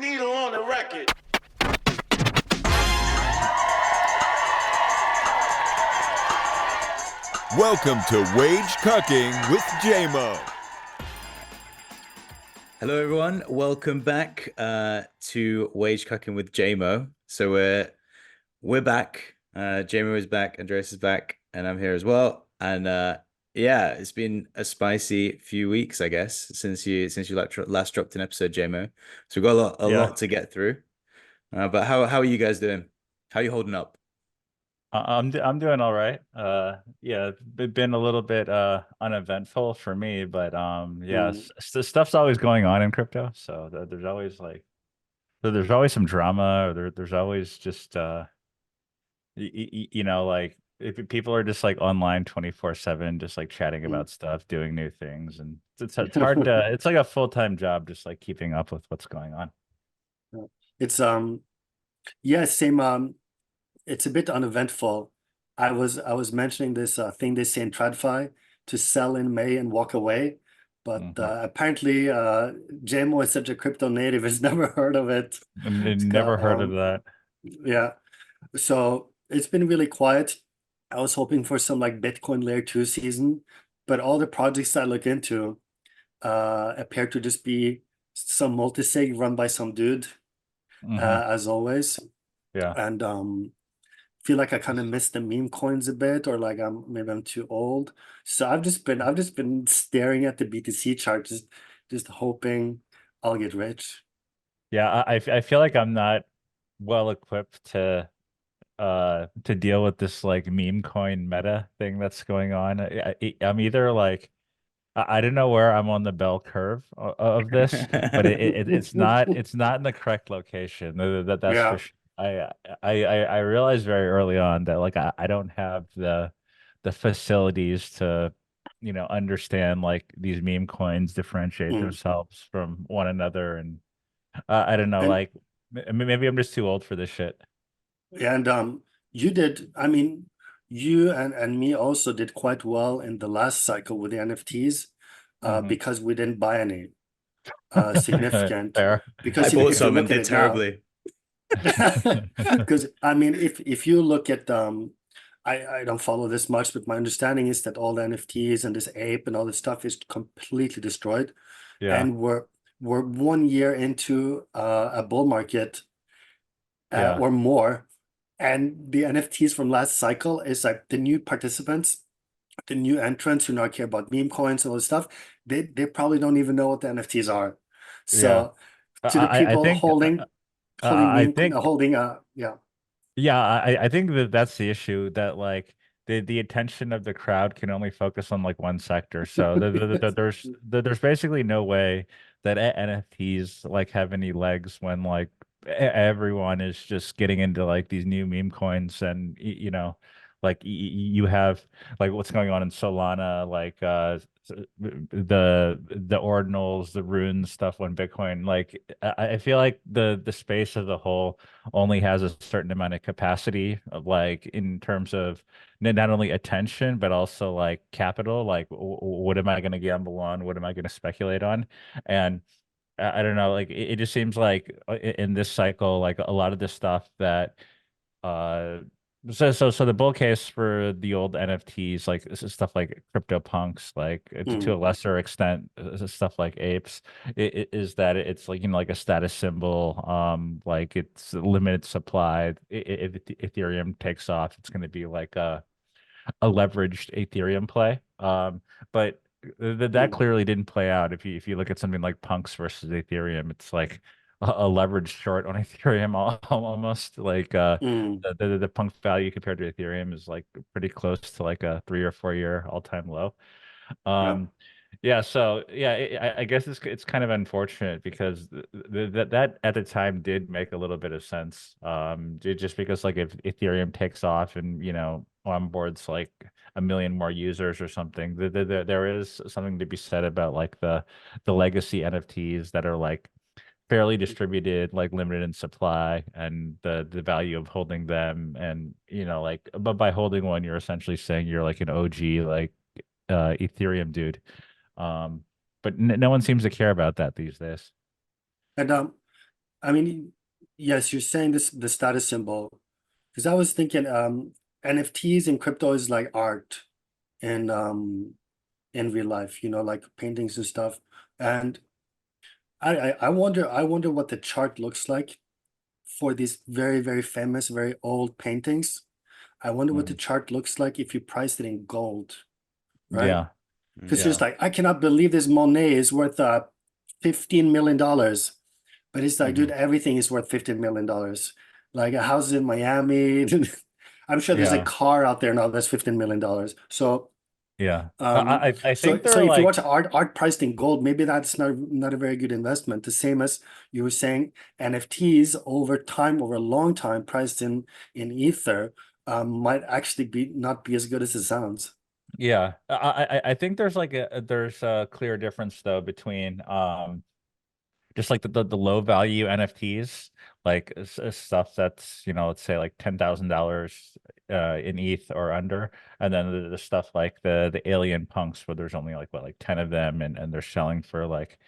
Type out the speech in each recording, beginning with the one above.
needle on the record. Welcome to Cucking with Jmo. Hello, everyone. Welcome back to Cucking with Jmo. So we're back. Jmo is back. Andreas is back, and I'm here as well. And yeah, it's been a spicy few weeks, I guess, since you last dropped an episode, Jmo. So we've got a lot to get through. But how are you guys doing? How are you holding up? I'm doing all right. Yeah, it's been a little bit uneventful for me, but yeah, stuff's always going on in crypto, so there's always some drama, or there's always just like if people are just like online 24/7, just like chatting about stuff, doing new things, and it's hard to it's like a full-time job, just like keeping up with what's going on. It's yeah, same. It's a bit uneventful. I was mentioning this thing they say in TradFi, to sell in May and walk away, but apparently JMO is such a crypto native, has never heard of it. Never heard of that. Yeah, so it's been really quiet. I was hoping for some like Bitcoin layer 2 season, but all the projects I look into appear to just be some multisig run by some dude, as always. Yeah. And feel like I kind of missed the meme coins a bit, or like maybe I'm too old. So I've just been staring at the BTC chart, just hoping I'll get rich. Yeah, I feel like I'm not well equipped to deal with this like meme coin meta thing that's going on. I'm either like I don't know where I'm on the bell curve of this, but it's not in the correct location. That's for sure. I realized very early on that like I don't have the facilities to understand like these meme coins differentiate themselves from one another, and I don't know, like maybe I'm just too old for this shit. And you did, I mean, you and me also did quite well in the last cycle with the NFTs, because we didn't buy any significant. Fair. Because I bought if some you and look at did it now, terribly. because I mean, if you look at I don't follow this much, but my understanding is that all the NFTs and this ape and all this stuff is completely destroyed. Yeah. And we're 1 year into a bull market, or more, and the NFTs from last cycle is like the new participants, the new entrants who not care about meme coins and all this stuff. They probably don't even know what the NFTs are. So to the people I think holding I meme, think yeah. Yeah, I think that that's the issue, that like the attention of the crowd can only focus on like one sector. So there's basically no way that NFTs like have any legs when like everyone is just getting into like these new meme coins, and like you have like what's going on in Solana, like the ordinals, the runes stuff on Bitcoin. Like I feel like the space as a whole only has a certain amount of capacity of like in terms of not only attention but also like capital. Like what am I going to gamble on, what am I going to speculate on? And I don't know, like it just seems like in this cycle, like a lot of this stuff that uh so the bull case for the old NFTs, like this is stuff like CryptoPunks, like to a lesser extent, stuff like apes, is that it's like like a status symbol, like it's limited supply. If Ethereum takes off, it's going to be like a leveraged Ethereum play. But that clearly didn't play out. If you look at something like Punks versus Ethereum, it's like a leveraged short on Ethereum, almost like the Punk value compared to Ethereum is like pretty close to like a 3 or 4 year all-time low. Yeah, so yeah, I guess it's kind of unfortunate because that at the time did make a little bit of sense. Just because like if Ethereum takes off and onboards like a million more users or something, there is something to be said about like the legacy NFTs that are like fairly distributed, like limited in supply, and the value of holding them. And like, but by holding one, you're essentially saying you're like an OG like Ethereum dude. But no one seems to care about that these days. And I mean, yes, you're saying this the status symbol, because I was thinking NFTs in crypto is like art in real life, like paintings and stuff. And I wonder what the chart looks like for these very, very famous, very old paintings. I wonder what the chart looks like if you priced it in gold, right? Yeah. Because Mm. just like, I cannot believe this Monet is worth $15 million. But it's like, dude, everything is worth $15 million. Like a house in Miami. I'm sure there's a Yeah. car out there now that's $15 million. So Yeah. I so think they're if you like, watch art priced in gold, maybe that's not a very good investment. The same as you were saying, NFTs over time, over a long time, priced in Ether, might actually be not be as good as it sounds. yeah, I think there's like there's a clear difference though between just like the low value NFTs, like stuff that's, let's say like $10,000 in ETH or under, and then the stuff like the alien punks where there's only like what, like 10 of them, and they're selling for like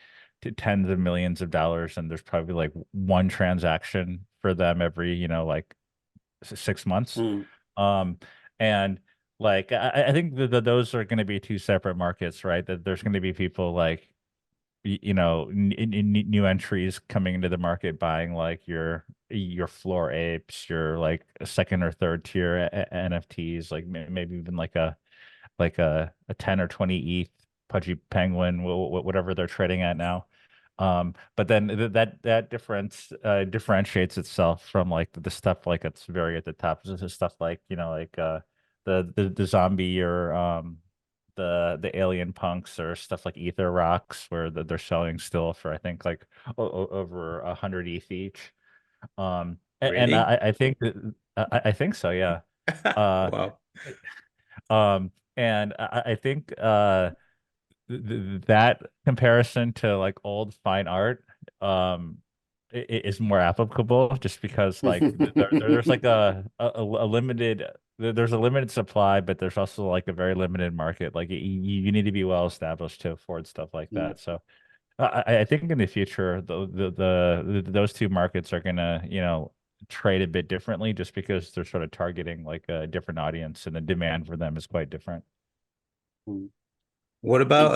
tens of millions of dollars, and there's probably like one transaction for them every, like 6 months. Mm, Um, and like I think those are going to be two separate markets, right? That there's going to be people like new entries coming into the market buying like your floor apes, your like second or third tier NFTs, like maybe even like a 10 or 20 ETH pudgy penguin, whatever they're trading at now. But then that difference differentiates itself from like the stuff like it's very at the top. This is stuff like, like the zombie or the alien punks or stuff like ether rocks where they're selling still for I think like over 100 ETH each. And Really? I think that I think so, yeah. Uh Wow. and I think that comparison to like old fine art is more applicable just because like there's like a limited there's a limited supply, but there's also like a very limited market. Like you need to be well established to afford stuff like mm, that. So I think in the future those two markets are gonna, trade a bit differently just because they're sort of targeting like a different audience, and the demand for them is quite different. mm. What And about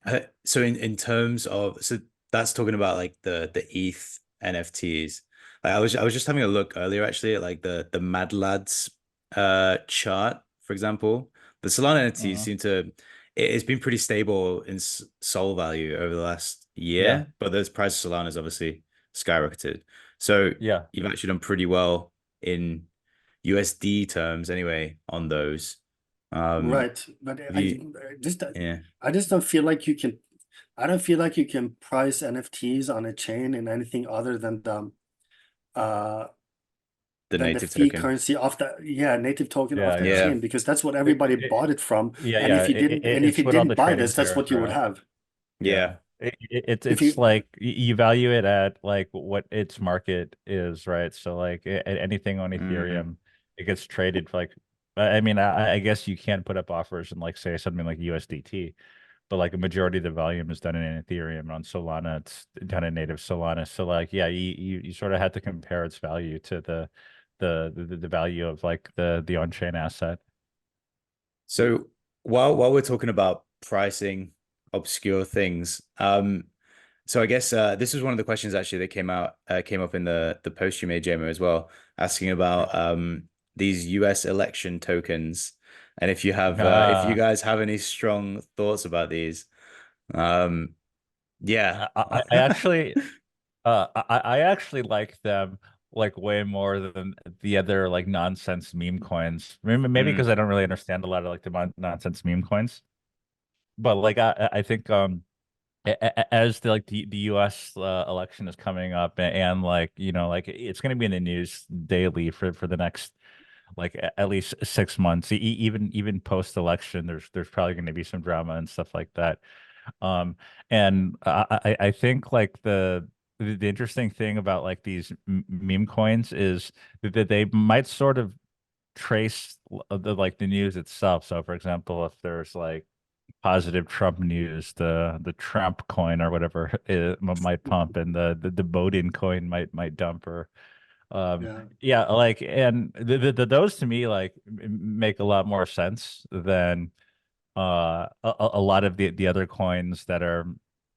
uh, so in terms of, so that's talking about like the ETH NFTs. Like I was just having a look earlier actually at like the Mad Lads chart, for example. The Solana NFTs Uh-huh. seem to, it's been pretty stable in Sol value over the last Yeah, year, but the price of Solana has obviously skyrocketed. So yeah. you've actually done pretty well in USD terms anyway on those. Um right, but have you, yeah. I just don't feel like you can. I don't feel like you can price NFTs on a chain in anything other uh The than the native fee token. currency of the, yeah, native token of Yeah, that yeah. Yeah. chain, because that's what It, everybody it, bought it from. yeah, And yeah. if It's you what all the didn't buy trading this, that's pairs what you are would at. have. Yeah. Yeah. It's If it's you like you value it at like what its market is, right? So like anything on Mm. Ethereum, it gets traded for like I mean, I guess you can put up offers and like say something like USDT, but like a majority of the volume is done in Ethereum. And on Solana, it's done in native Solana. So like, yeah, you sort of have to compare its value to the value of like the on-chain asset. So while we're talking about pricing obscure things, so I guess this was one of the questions actually that came up in the post you made, JMO, as well, asking about these US election tokens, and if you Uh, guys have any strong thoughts about these. Um, yeah. I actually I actually like them like way more than the other like nonsense meme coins. Maybe because Mm, I don't really understand a lot of like the nonsense meme coins. But like I think as the like the US election is coming up, and like like it's going to be in the news daily for the next like at least 6 months. Even post election there's probably going to be some drama and stuff like that. Um, and I think like the interesting thing about like these meme coins is that they might sort of trace the like the news itself. So for example, if there's like positive Trump news, the Trump coin or whatever it might pump, and the Bodin coin might dump, or Yeah. yeah, like, and those to me like make a lot more sense than a lot of the other coins that are,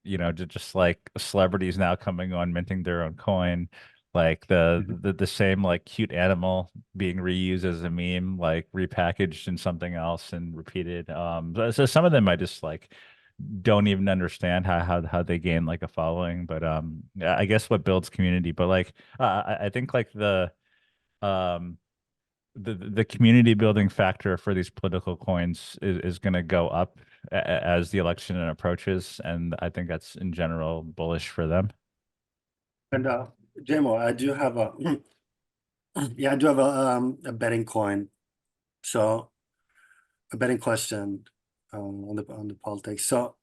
just like celebrities now coming on minting their own coin, like Mhm. the same like cute animal being reused as a meme, like repackaged in something else and repeated. So some of them I just like don't even understand how they gain like a following, but yeah, I guess what builds community. But like I think like um the community building factor for these political coins is going to go up as the election approaches, and I think that's in general bullish for them. And Jamo, I do have a yeah, I do have a betting coin. So a betting question on the politics. So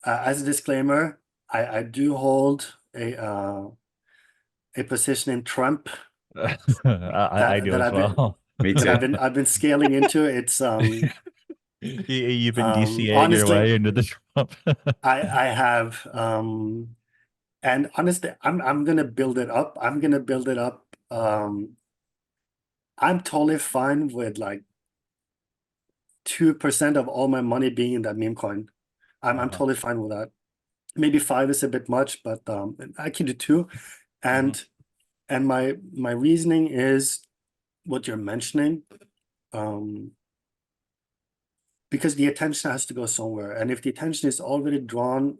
as a disclaimer, I do hold a position in Trump I do that as I've been well. Me that too. I've been scaling into. It's You've been DCAing your honestly, way into the Trump. I have and honestly, I'm gonna build it up. I'm gonna build it up. I'm totally fine with like 2% of all my money being in that meme coin. I'm Uh-huh. totally fine with that. Maybe 5 is a bit much, but I can do 2. Mhm. And my reasoning is what you're mentioning. Because the attention has to go somewhere. And if the attention is already drawn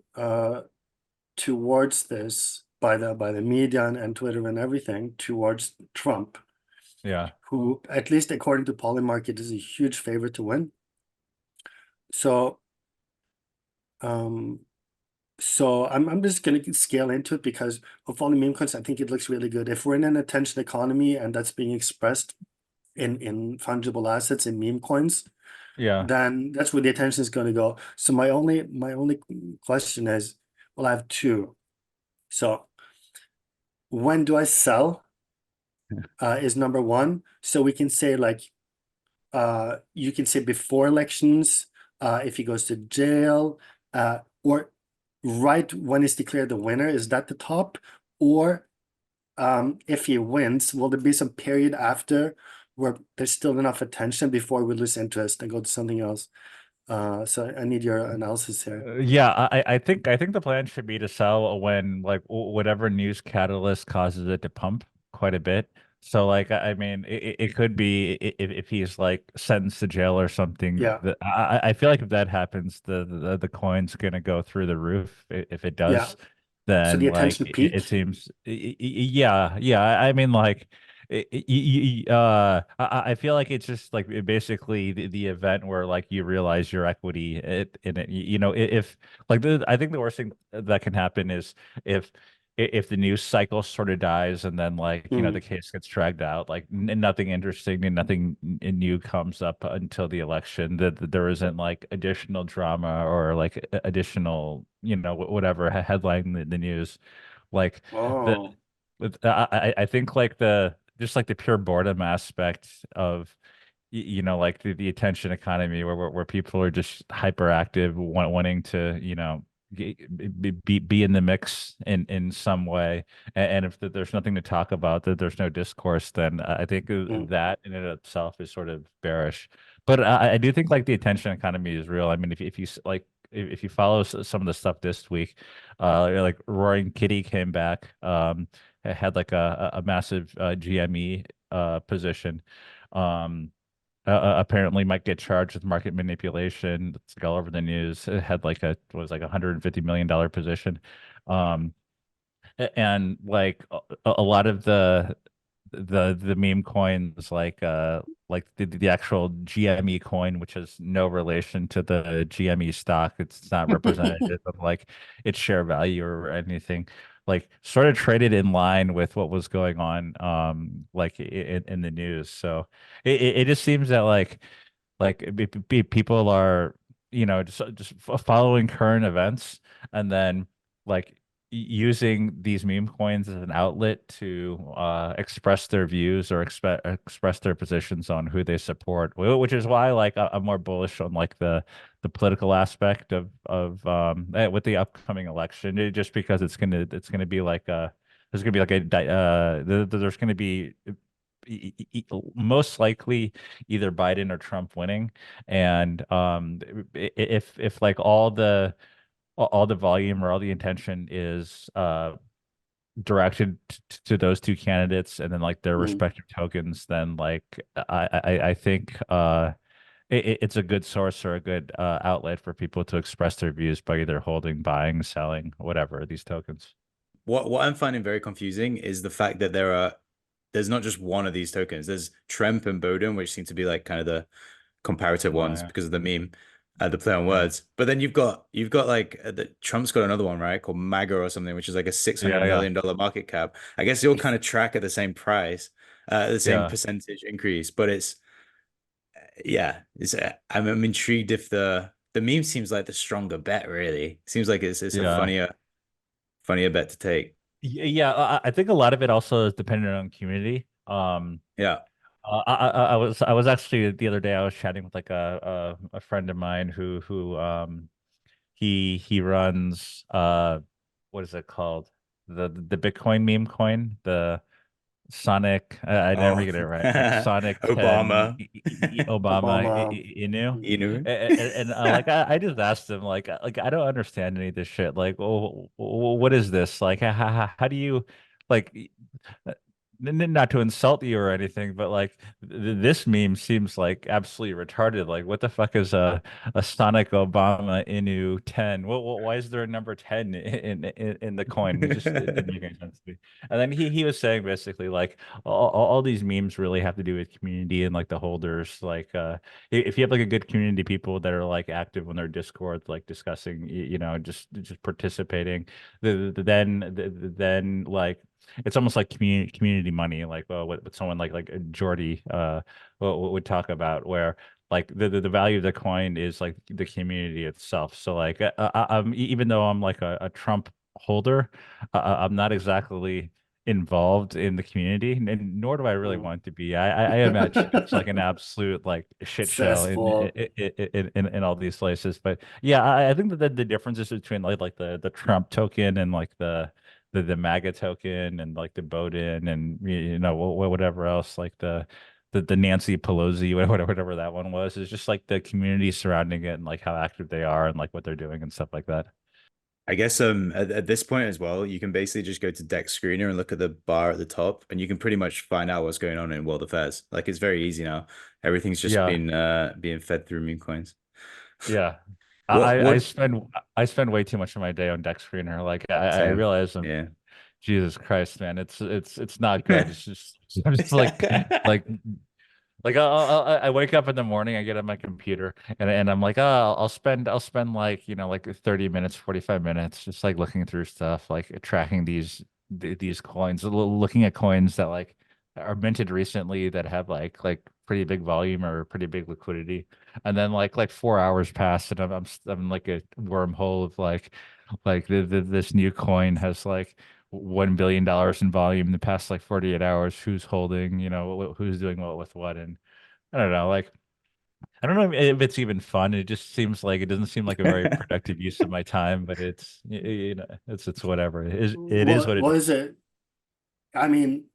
towards this by the media and Twitter and everything towards Trump, Yeah. who, at least according to Polymarket, is a huge favorite to win. So I'm just gonna scale into it because of all the meme coins. I think it looks really good. If we're in an attention economy and that's being expressed in fungible assets in meme coins, Yeah. then that's where the attention is going to go. So my only question is, well, I have 2. So when do I sell? Is number 1. So we can say like you can say before elections, if he goes to jail, or right when he's declared the winner, is that the top? Or if he wins, will there be some period after where there's still enough attention before we lose interest and go to something else? So I need your analysis here. Yeah, I think the plan should be to sell when like whatever news catalyst causes it to pump quite a bit. So like I mean it could be if he's like sentenced to jail or something. Yeah, That I feel like if that happens, the coin's gonna go through the roof. If it yeah. does, So then the like attention it peaked. seems yeah. I mean like I feel like it's just like basically the event where like you realize your equity in it. If like I think the worst thing that can happen is if if the news cycle sort of dies and then like the Mm, case gets dragged out, like nothing interesting and nothing new comes up until the election, that there isn't like additional drama or like additional whatever headline the news, like the oh, I think like the just like the pure boredom aspect of like the attention economy where people are just hyperactive, wanting to be in the mix in some way, and if there's nothing to talk about, that there's no discourse, then I think mm, that in and of itself is sort of bearish. But I do think like the attention economy is real. I mean, if you like if you follow some of the stuff this week, like Roaring Kitty came back, had like a massive GME position. Um, Apparently might get charged with market manipulation. It's like all over the news. It had like was like $150 million position. Um, and like a lot of the meme coins like the actual GME coin, which has no relation to the GME stock. It's not representative of like its share value or anything. Like sort of traded in line with what was going on like in the news. So it just seems that people are just following current events, and then like using these meme coins as an outlet to express their views or express their positions on who they support, which is why like I'm more bullish on like the political aspect of with the upcoming election, just because it's gonna be like there's gonna be like there's gonna be most likely either Biden or Trump winning, and if like all the volume or all the intention is directed to those two candidates and then like their Mm. respective tokens, then like I think it's a good source or a good outlet for people to express their views by either holding, buying, selling, whatever these tokens. What I'm finding very confusing is the fact that there's not just one of these tokens. There's Trump and Bowden, which seem to be like kind of the comparative Oh ones yeah, because of the meme, the play on yeah, words. But then you've got like Trump's got another one, right, called MAGA or something, which is like a six hundred yeah, yeah, million dollar market cap. I guess they all kind of track at the same price, the same yeah, percentage increase. But it's yeah, it's I'm intrigued if the meme seems like the stronger bet. Really, seems like it's a yeah. funnier bet to take. Yeah, I think a lot of it also is dependent on community. Yeah. I was actually the other day I was chatting with like a friend of mine who he runs what is it called, the Bitcoin meme coin, the Sonic, I never Oh, get it right, like Sonic 10 Obama. Obama Obama. Inu. Inu. And like I just asked him like I don't understand any of this shit, like, oh, what is this, like how do you like uh, not to insult you or anything, but like this meme seems like absolutely retarded. Like, what the fuck is a Sonic Obama Inu 10? Why is there a number 10 in the coin? It didn't make any sense to me. And then he was saying basically like all these memes really have to do with community and like the holders. Like if you have like a good community, people that are like active on their Discord, like discussing, just participating, then like it's almost like community money, like what someone like Jordy would talk about, where like the value of the coin is like the community itself. So like even though I'm like a Trump holder, I'm not exactly involved in the community, and nor do I really Mm. want to be. I imagine it's like an absolute like shit show Cesspool. in all these places. But yeah, I think that the differences between like the Trump token and like the MAGA token and like the Bowden and whatever else, like the Nancy Pelosi whatever that one was, is just like the community surrounding it and like how active they are and like what they're doing and stuff like that. I guess at this point as well, you can basically just go to Dexscreener and look at the bar at the top, and you can pretty much find out what's going on in world affairs. Like it's very easy now. Everything's just Yeah, been being fed through meme coins. yeah. What I what spend way too much of my day on Dexscreener. Like I Same. realize Yeah. Jesus Christ, man, it's not good. It's just I'm just like I wake up in the morning, I get on my computer, and I'm like, oh, I'll spend like like 30 minutes, 45 minutes, just like looking through stuff, like tracking these coins, looking at coins that like are minted recently that have like pretty big volume or pretty big liquidity, and then like 4 hours pass, and I'm like a wormhole of like this new coin has like $1 billion in volume in the past like 48 hours. Who's holding, who's doing what with what. And I don't know, like, I don't know if it's even fun. It just seems like it doesn't seem like a very productive use of my time, but it's whatever. It is what it What is. is it? I mean,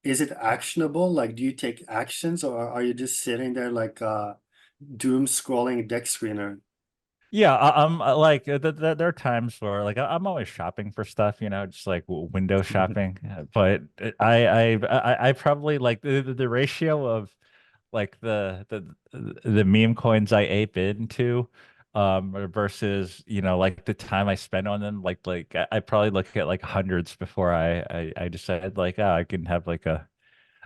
is it actionable? Like, do you take actions, or are you just sitting there like doom scrolling deck screener? Yeah, I'm like there are times where like I'm always shopping for stuff, just like window shopping. But I probably like the ratio of like the meme coins I ape into versus like the time I spend on them, like I probably look at like hundreds before I decide like, oh, I can have like a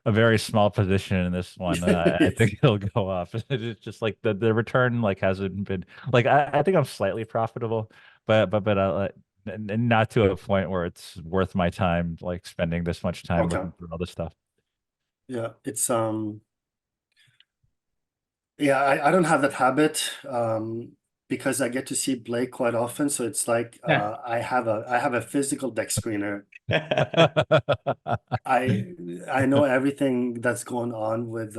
very small position in this one, and I think it'll go up. It's just like the return like hasn't been like I think I'm slightly profitable, but not to a point where it's worth my time like spending this much time Okay. looking for all this stuff. Yeah, yeah, I don't have that habit. because I get to see Blake quite often, so it's like I have a physical Dexscreener. I know everything that's going on with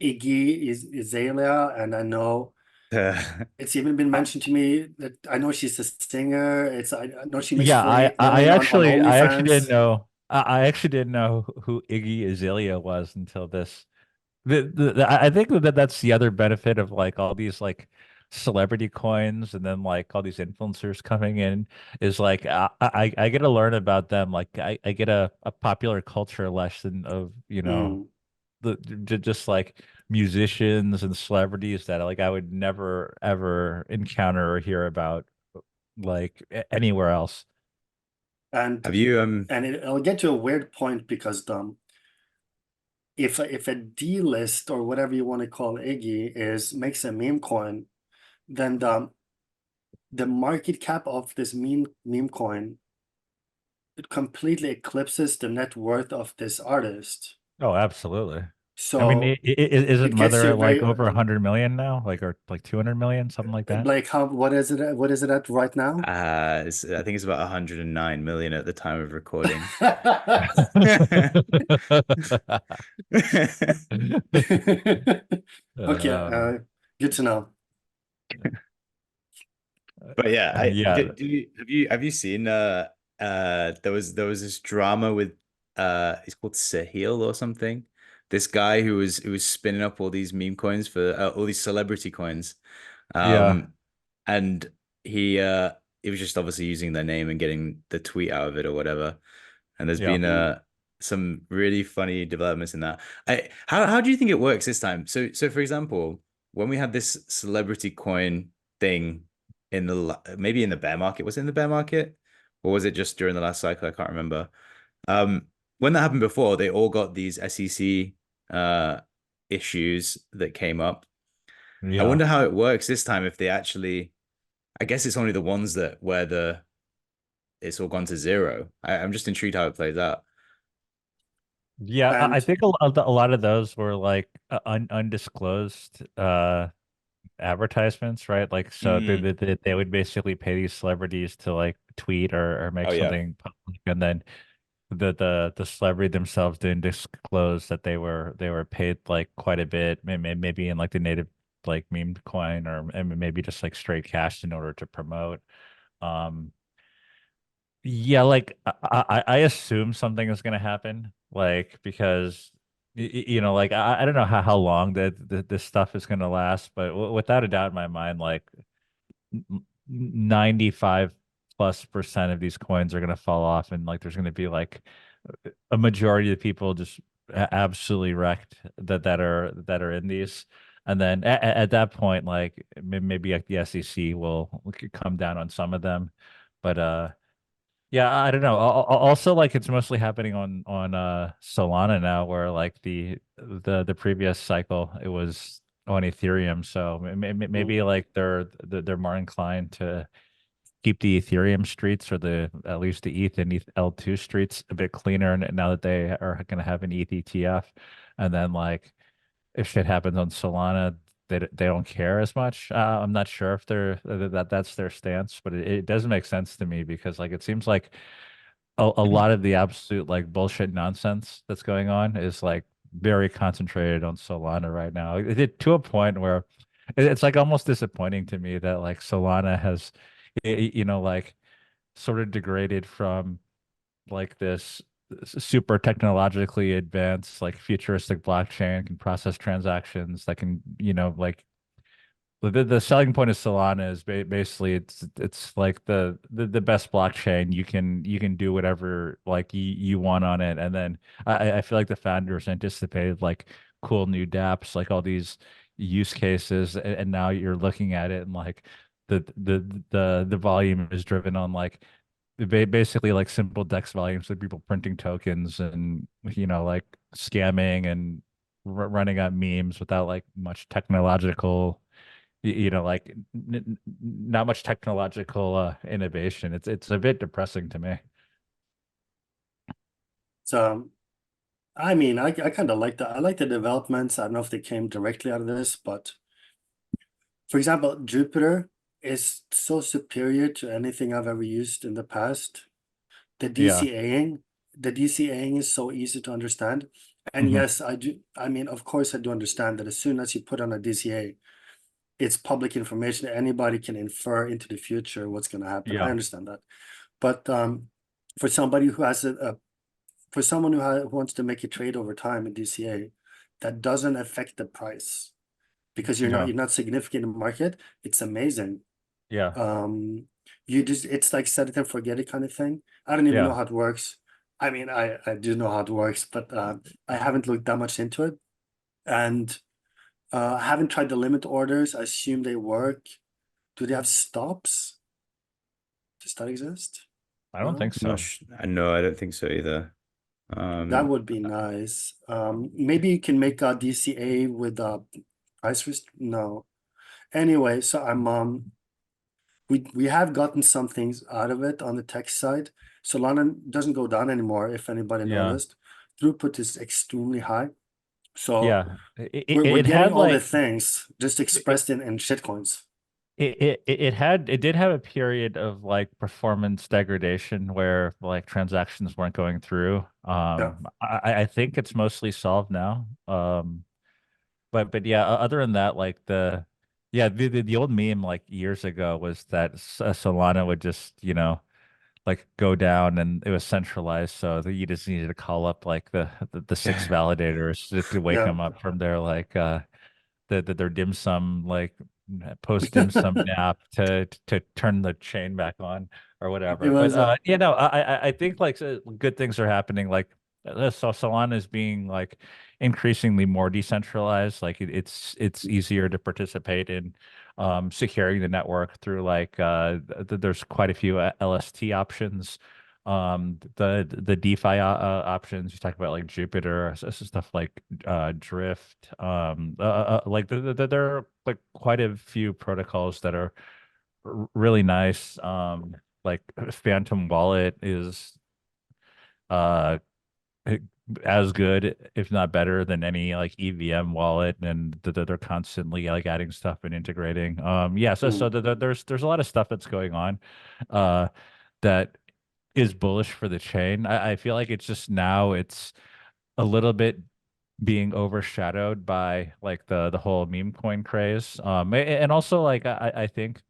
Iggy Azalea, and I know it's even been mentioned to me that I know she's a singer. I know she makes Yeah, $48 million on I actually didn't OnlyFans. know. I actually didn't know who Iggy Azalea was until this. I think that that's the other benefit of like all these like celebrity coins and then like all these influencers coming in is like I get to learn about them. Like I get a popular culture lesson of, you know, Mm. just like musicians and celebrities that like I would never ever encounter or hear about like anywhere else. And Have you it'll get to a weird point because if a D-list or whatever you want to call Iggy makes a meme coin, then the market cap of this meme coin, it completely eclipses the net worth of this artist. Oh, absolutely. I mean, So isn't it gets you Mother a like very over 100 million now, like or like 200 million, something like that? Blake, what is it? What is it at right now? I think it's about 109 million at the time of recording. Okay, Uh, good to know. But yeah, yeah, have you seen there was this drama with he's called Sahil or something. This guy who was spinning up all these meme coins for all these celebrity coins. yeah, Um and he was just obviously using their name and getting the tweet out of it or whatever. And there's yeah. been some really funny developments in that. How do you think it works this time? So for example, when we had this celebrity coin thing in maybe in the bear market, was it in the bear market? Or was it just during the last cycle? I can't remember. Um, when that happened before, they all got these SEC issues that came up. I Yeah. wonder how it works this time if they actually, I guess it's only the ones that where it's all gone to zero. I'm just intrigued how it plays out. Yeah, I And think a lot of those were like undisclosed advertisements, right? Like, so Mm. they would basically pay these celebrities to like tweet or make Oh yeah. something public, and then the celebrity themselves didn't disclose that they were paid like quite a bit, maybe in like the native like meme coin or and maybe just like straight cash in order to promote. Um, yeah, like I assume something is gonna happen, like because you know, like I don't know how long this stuff is gonna last, but without a doubt in my mind, like 95 plus percent of these coins are gonna fall off, and like there's gonna be like a majority of people just absolutely wrecked that are in these. And then at that point, like maybe like the SEC will come down on some of them, but yeah, I don't know. Also, like it's mostly happening on Solana now, where like the previous cycle it was on Ethereum. So maybe like they're more inclined to keep the Ethereum streets or the at least the ETH and ETH L2 streets a bit cleaner. And now that they are going to have an ETH ETF, and then like if shit happens on Solana, they don't care as much. I'm not sure if that's their stance, but it does make sense to me because like it seems like a lot of the absolute like bullshit nonsense that's going on is like very concentrated on Solana right now. It to a point where it's like almost disappointing to me that like Solana has, you know, like sort of degraded from like this super technologically advanced, like futuristic blockchain can process transactions that can, you know, like the selling point of Solana is basically it's like the best blockchain. You can do whatever like you want on it, and then I feel like the founders anticipated like cool new dApps, like all these use cases, and now you're looking at it and like the volume is driven on like basically like simple DEX volumes of people printing tokens and you know like scamming and running out memes without like much technological you know, like not much technological innovation. It's a bit depressing to me. so I mean, I kind of like I like the developments. I don't know if they came directly out of this, but For example, Jupyter is so superior to anything I've ever used in the past. The Yeah. DCAing is so easy to understand. And yes, I do. I mean, of course, I do understand that as soon as you put on a DCA, it's public information. Anybody can infer into the future what's going to happen. I Yeah. understand that. But for somebody who has for someone who wants to make a trade over time in DCA, that doesn't affect the price because you're not significant in the market. It's amazing. Yeah. You just, it's like set it and forget it kind of thing. I don't even know Yeah. how it works. I mean, I do know how it works, but I haven't looked that much into it. And I haven't tried the limit orders. I assume they work. Do they have stops? Does that exist? I don't No? think so. No, I don't think so either. That would be nice. Maybe you can make a DCA with a price rest. No. Anyway, so we have gotten some things out of it on the tech side. Solana doesn't go down anymore, if anybody Yeah. noticed. Throughput is extremely high. So Yeah. we're It getting had all the like things just expressed in shitcoins. it did have a period of like performance degradation where like transactions weren't going through. Yeah. I think it's mostly solved now. But yeah, other than that, like the old meme like years ago was that Solana would just, like go down and it was centralized, so that you just needed to call up like the six validators to wake Yeah. them up from their like their dim sum like post dim sum nap to turn the chain back on or It whatever. But was I think like good things are happening. Like so Solana is being like increasingly more decentralized. Like it's easier to participate in securing the network through like there's quite a few LST options. The DeFi options you talk about, like Jupiter, stuff like Drift, like there are like quite a few protocols that are really nice. Like Phantom Wallet is uh as good, if not better, than any like EVM wallet, and they're constantly like adding stuff and integrating. Yeah, so there's a lot of stuff that's going on, that is bullish for the chain. I feel like it's just now it's a little bit being overshadowed by like the whole meme coin craze. And also like I think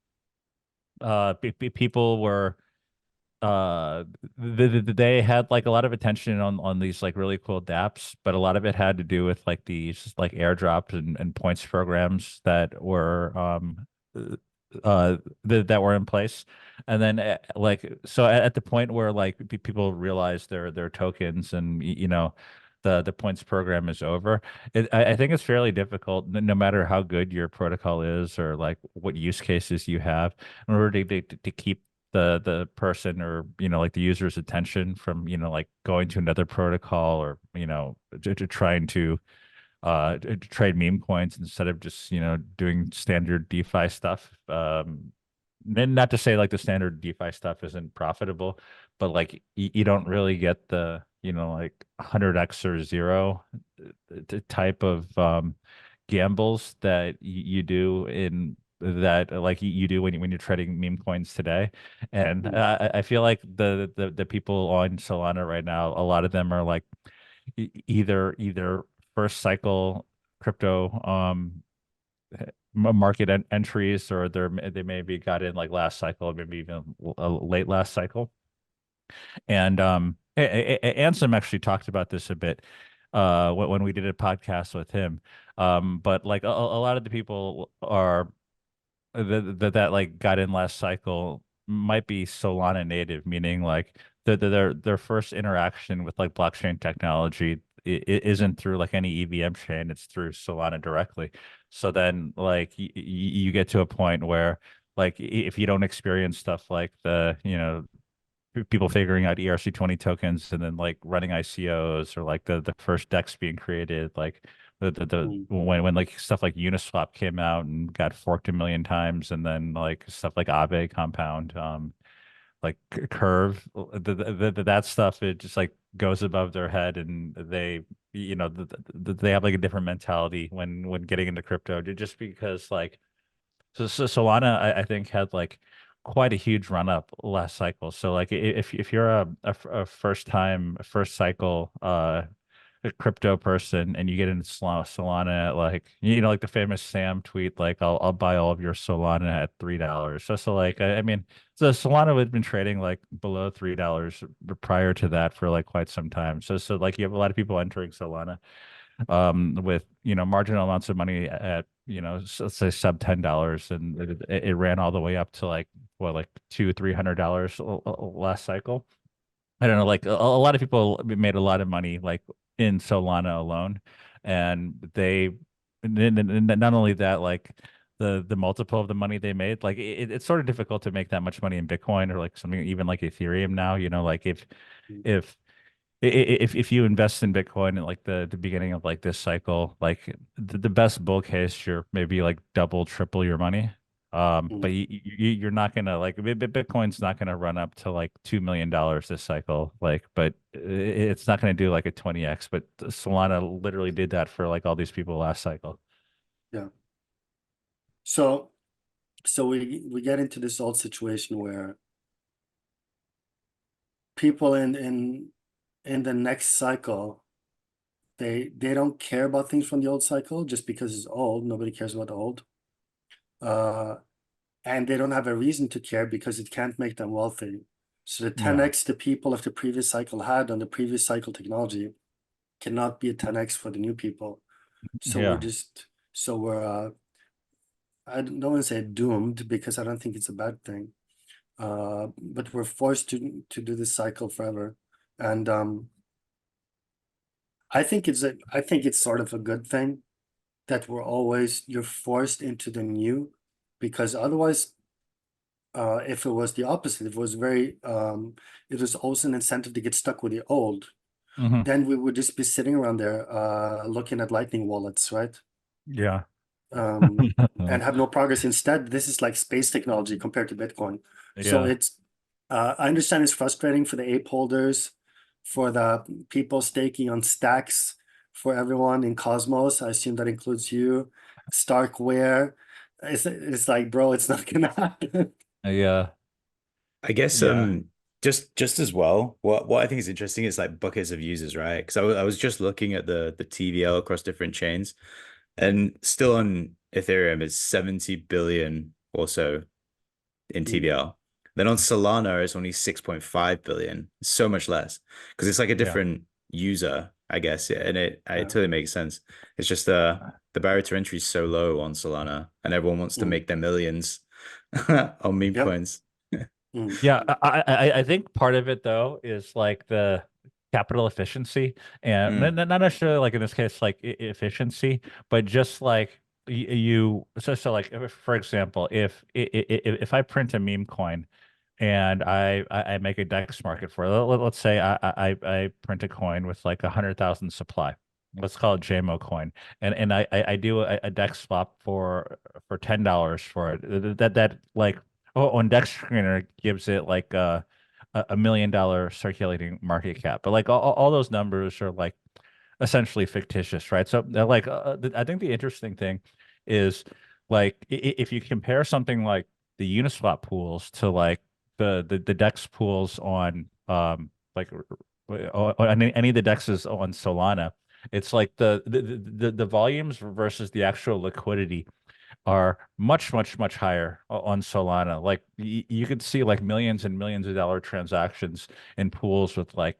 people were they had like a lot of attention on these like really cool dApps, but a lot of it had to do with like these like airdrops and points programs that were that were in place. And then like so at the point where like people realize their tokens and the points program is over, I think it's fairly difficult, no matter how good your protocol is or like what use cases you have, in order to keep the person or like the user's attention from like going to another protocol or to trying to trade meme coins instead of just doing standard DeFi stuff. And not to say like the standard DeFi stuff isn't profitable, but like you don't really get the like 100x or zero type of gambles that you do in that like you do when you're trading meme coins today. And I feel like the people on Solana right now, a lot of them are like either first cycle crypto market entries, or they maybe got in like last cycle, maybe even late last cycle. And Ansem actually talked about this a bit when we did a podcast with him. But like a lot of the people are that like got in last cycle might be Solana native, meaning like their first interaction with like blockchain technology isn't through like any EVM chain, it's through Solana directly. So then like you get to a point where like if you don't experience stuff like the people figuring out ERC20 tokens and then like running ICOs, or like the first DEX being created, like when like stuff like Uniswap came out and got forked a million times, and then like stuff like Aave Compound, like Curve, that stuff, it just like goes above their head, and they they have like a different mentality when getting into crypto, just because like So Solana, I think, had like quite a huge run up last cycle. So like if you're a first cycle a crypto person and you get into Solana at like like the famous Sam tweet like I'll buy all of your Solana at $3. So like I mean so Solana had been trading like below $3 prior to that for like quite some time. So like you have a lot of people entering Solana with marginal amounts of money at let's say sub $10, and it ran all the way up to like what, like $200-300 last cycle. I don't know, like a lot of people made a lot of money like in Solana alone, and not only that, like the multiple of the money they made, like it's sort of difficult to make that much money in Bitcoin or like something even like Ethereum now. Like if if you invest in Bitcoin at like the beginning of like this cycle, like the best bull case, you're maybe like double, triple your money. But you're not gonna like Bitcoin's not gonna run up to like $2 million this cycle, like, but it's not gonna do like a 20x. But Solana literally did that for like all these people last cycle. Yeah. So we get into this old situation where people in the next cycle, they don't care about things from the old cycle just because it's old. Nobody cares about the old. And they don't have a reason to care because it can't make them wealthy. So the 10x the people of the previous cycle had on the previous cycle technology cannot be a 10x for the new people. So we're I don't want to say doomed because I don't think it's a bad thing. But we're forced to do this cycle forever. And I think it's sort of a good thing that you're forced into the new, because otherwise, if it was the opposite, if it was it was also an incentive to get stuck with the old, Mhm. then we would just be sitting around there looking at lightning wallets, right? Yeah. And have no progress. Instead, this is like space technology compared to Bitcoin. So Yeah. I understand it's frustrating for the ape holders, for the people staking on stacks, for everyone in Cosmos. I assume that includes you, Starkware. It's like, bro, it's not gonna happen. Yeah. I guess Yeah. just as well, what I think is interesting is like buckets of users, right? Because I was just looking at the TVL across different chains, and still on Ethereum is 70 billion or so in TVL. Then on Solana it's only 6.5 billion, so much less because it's like a Yeah. different user, I guess. Yeah, and it Yeah. totally makes sense. It's just the barrier to entry is so low on Solana, and everyone wants to make their millions on meme Yep. coins. Yeah, I think part of it though is like the capital efficiency, and Mm, not necessarily like in this case like efficiency, but just like so like for example, if I print a meme coin and I make a DEX market for it, let's say I print a coin with like 100,000 supply. Let's call it JMO coin, and I do a DEX swap for $10 for it. That like on Dexscreener gives it like a $1 million circulating market cap, but like all those numbers are like essentially fictitious, right? So they're like I think the interesting thing is like if you compare something like the Uniswap pools to like the Dex pools on like on any of the Dexes on Solana, it's like the volumes versus the actual liquidity are much higher on Solana. Like you could see like millions and millions of dollar transactions in pools with like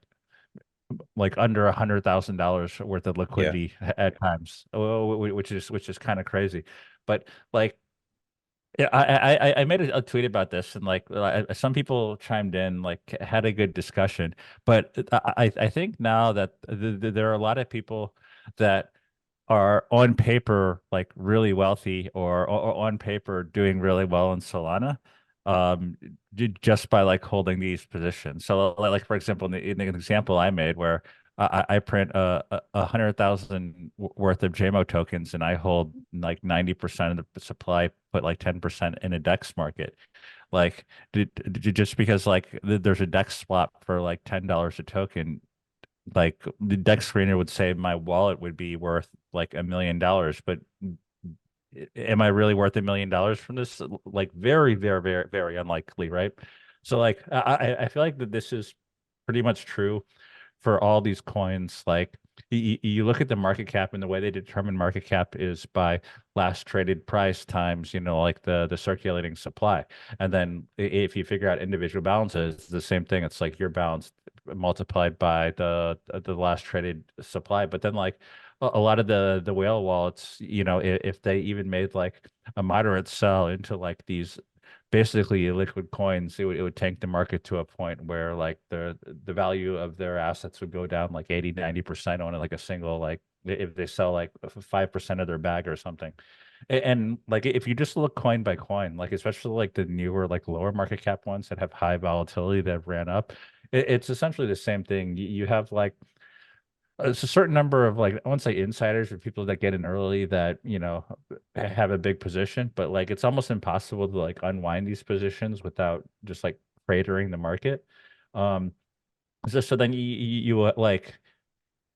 under $100,000 worth of yeah. liquidity at times, which is kind of crazy. But like, yeah, I made a tweet about this, and like some people chimed in, like had a good discussion. But I think now that there are a lot of people that are on paper like really wealthy, or on paper doing really well in Solana, just by like holding these positions. So like for example, in the example I made where I print a 100,000 worth of JMO tokens, and I hold like 90% of the supply, put like 10% in a DEX market. Like just because like there's a DEX swap for like $10 a token, like the Dexscreener would say my wallet would be worth like $1 million, but am I really worth $1 million from this? Like very, very, very, very unlikely, right? So like I feel like that this is pretty much true for all these coins. Like you look at the market cap, and the way they determine market cap is by last traded price times, like the circulating supply. And then if you figure out individual balances, it's the same thing. It's like your balance multiplied by the last traded supply. But then like a lot of the whale wallets, if they even made like a moderate sell into like these basically illiquid coins, it would tank the market to a point where like the value of their assets would go down like 80-90% on like a single, like if they sell like 5% of their bag or something. And like if you just look coin by coin, like especially like the newer, like lower market cap ones that have high volatility that ran up, it's essentially the same thing. You have like it's a certain number of like, I won't say insiders or people that get in early that have a big position, but like it's almost impossible to like unwind these positions without just like cratering the market. um so then you like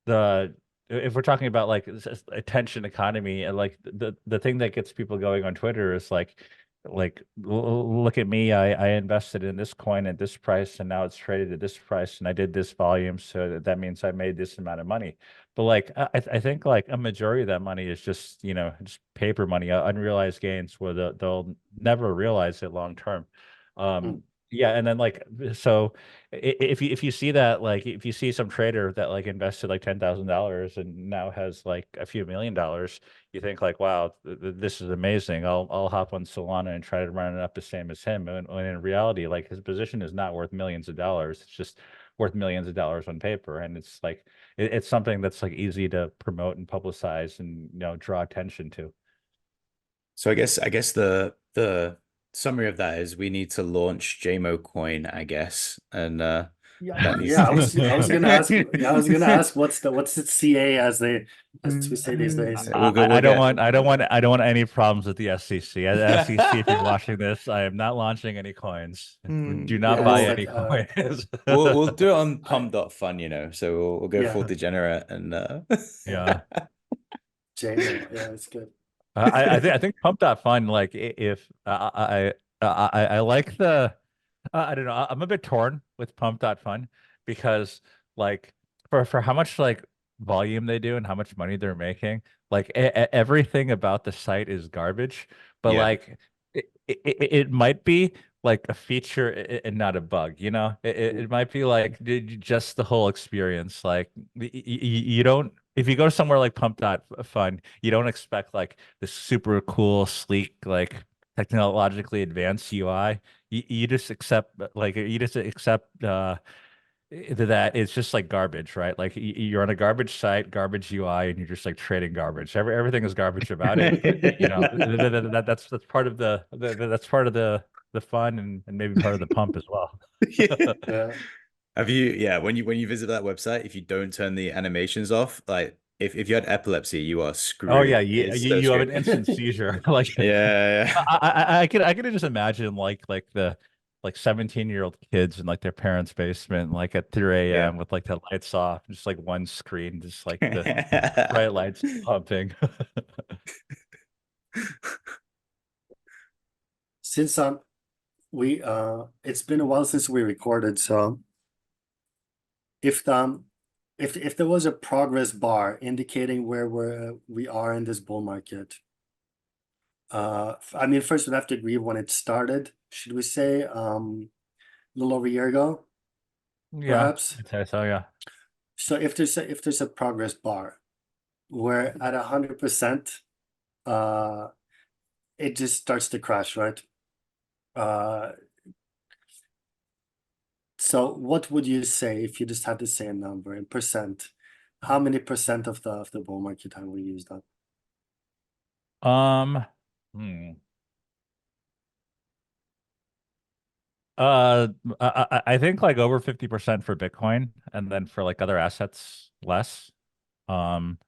the if we're talking about like attention economy, and like the thing that gets people going on Twitter is like look at me, I invested in this coin at this price, and now it's traded at this price, and I did this volume, so that means I made this amount of money. But like I think like a majority of that money is just just paper money, unrealized gains, where they'll never realize it long term. um yeah, and then like so if you see that, like if you see some trader that like invested like $10,000 and now has like a few $1 million, you think like, wow, this is amazing. I'll hop on Solana and try to run it up the same as him. And when in reality, like his position is not worth millions of dollars. It's just worth millions of dollars on paper. And it's like it's something that's like easy to promote and publicize and draw attention to. So I guess the summary of that is we need to launch JMO coin, I guess, and that needs Yeah, to I was gonna ask. Yeah, I was gonna ask what's the CA as we say these days. We'll go. I We'll don't get. want I don't want any problems with the SEC. SEC, if you're watching this, I am not launching any coins. Do not Yeah, buy it's any like coins. We'll do it on I Pump.fun, So we'll go full yeah, degenerate and Yeah. JMO. Yeah, it's good. I think Pump.fun, like if I like the I don't know, I'm a bit torn with Pump.fun because like for how much like volume they do and how much money they're making, like everything about the site is garbage. But yeah. like it might be like a feature and not a bug, it might be like just the whole experience. Like you don't, if you go somewhere like Pump.fun, you don't expect like the super cool, sleek, like technologically advanced UI. You just accept that it's just like garbage, right? Like you're on a garbage site, garbage UI, and you're just like trading garbage. Everything is garbage about it. But, that's part of that's part of the fun, and maybe part of the pump as well. Yeah. Yeah. Have you? Yeah. When you visit that website, if you don't turn the animations off, like if you had epilepsy, you are Oh yeah, screwed. you It's you, so you have an screwed. instant seizure. Like Yeah. I could just imagine like the like 17-year-old kids in like their parents' basement, like at 3 Yeah. a.m. with like the lights off, just like one screen, just like the Yeah. bright lights pumping. Since we it's been a while since we recorded, so if if there was a progress bar indicating where we are in this bull market, I mean, first we'd have to agree when it started. Should we say a little over a year ago, Yeah, perhaps? I'd say so. Yeah. So if there's a progress bar, where at 100%, it just starts to crash, right? So what would you say if you just had to say a number in percent? How many percent of the bull market have we used up? Um. Hmm. I think like over 50% for Bitcoin, and then for like other assets less. Um.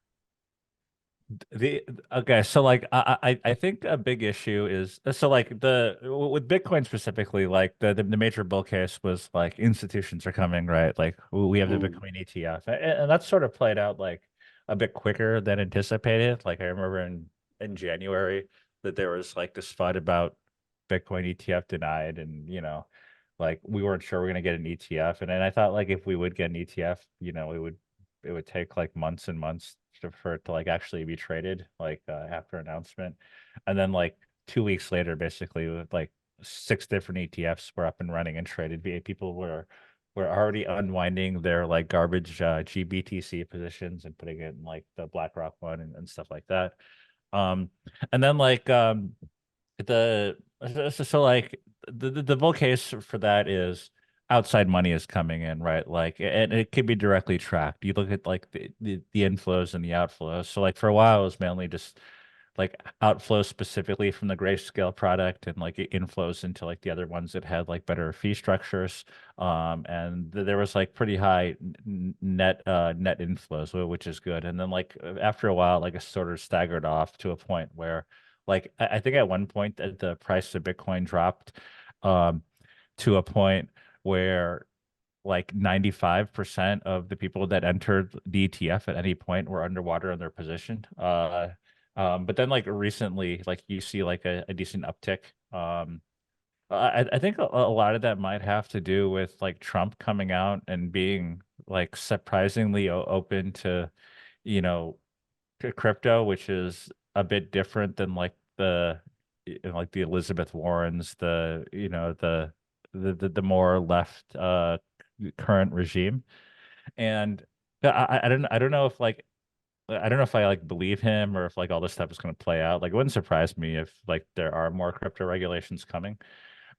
The Okay, so like I think a big issue is, so like the with Bitcoin specifically, like the major bull case was like institutions are coming, right? Like we have the Mm, Bitcoin ETF, and that sort of played out like a bit quicker than anticipated. Like I remember in January, that there was like this FUD about Bitcoin ETF denied, and like we weren't sure we are gonna get an ETF, and then I thought like if we would get an ETF, it would take like months and months for it to like actually be traded like after announcement, and then like 2 weeks later, basically with like 6 different ETFs were up and running and traded. People were already unwinding their like garbage GBTC positions and putting it in like the BlackRock one and stuff like that. And then like the so like the bull case for that is outside money is coming in, right? Like, and it can be directly tracked. You look at like the inflows and the outflows. So like for a while it was mainly just like outflows specifically from the Grayscale product, and like inflows into like the other ones that had like better fee structures. And there was like pretty high net inflows, which is good. And then like after a while, like it sort of staggered off to a point where like I think at one point the price of Bitcoin dropped um, to a point where like 95% of the people that entered the ETF at any point were underwater in their position. But then like recently, like you see like a decent uptick. I think a lot of that might have to do with like Trump coming out and being like surprisingly open to, you know, crypto, which is a bit different than like like the Elizabeth Warrens, the more left current regime. And I don't know if like I don't know if I like believe him or if like all this stuff is going to play out. Like it wouldn't surprise me if like there are more crypto regulations coming.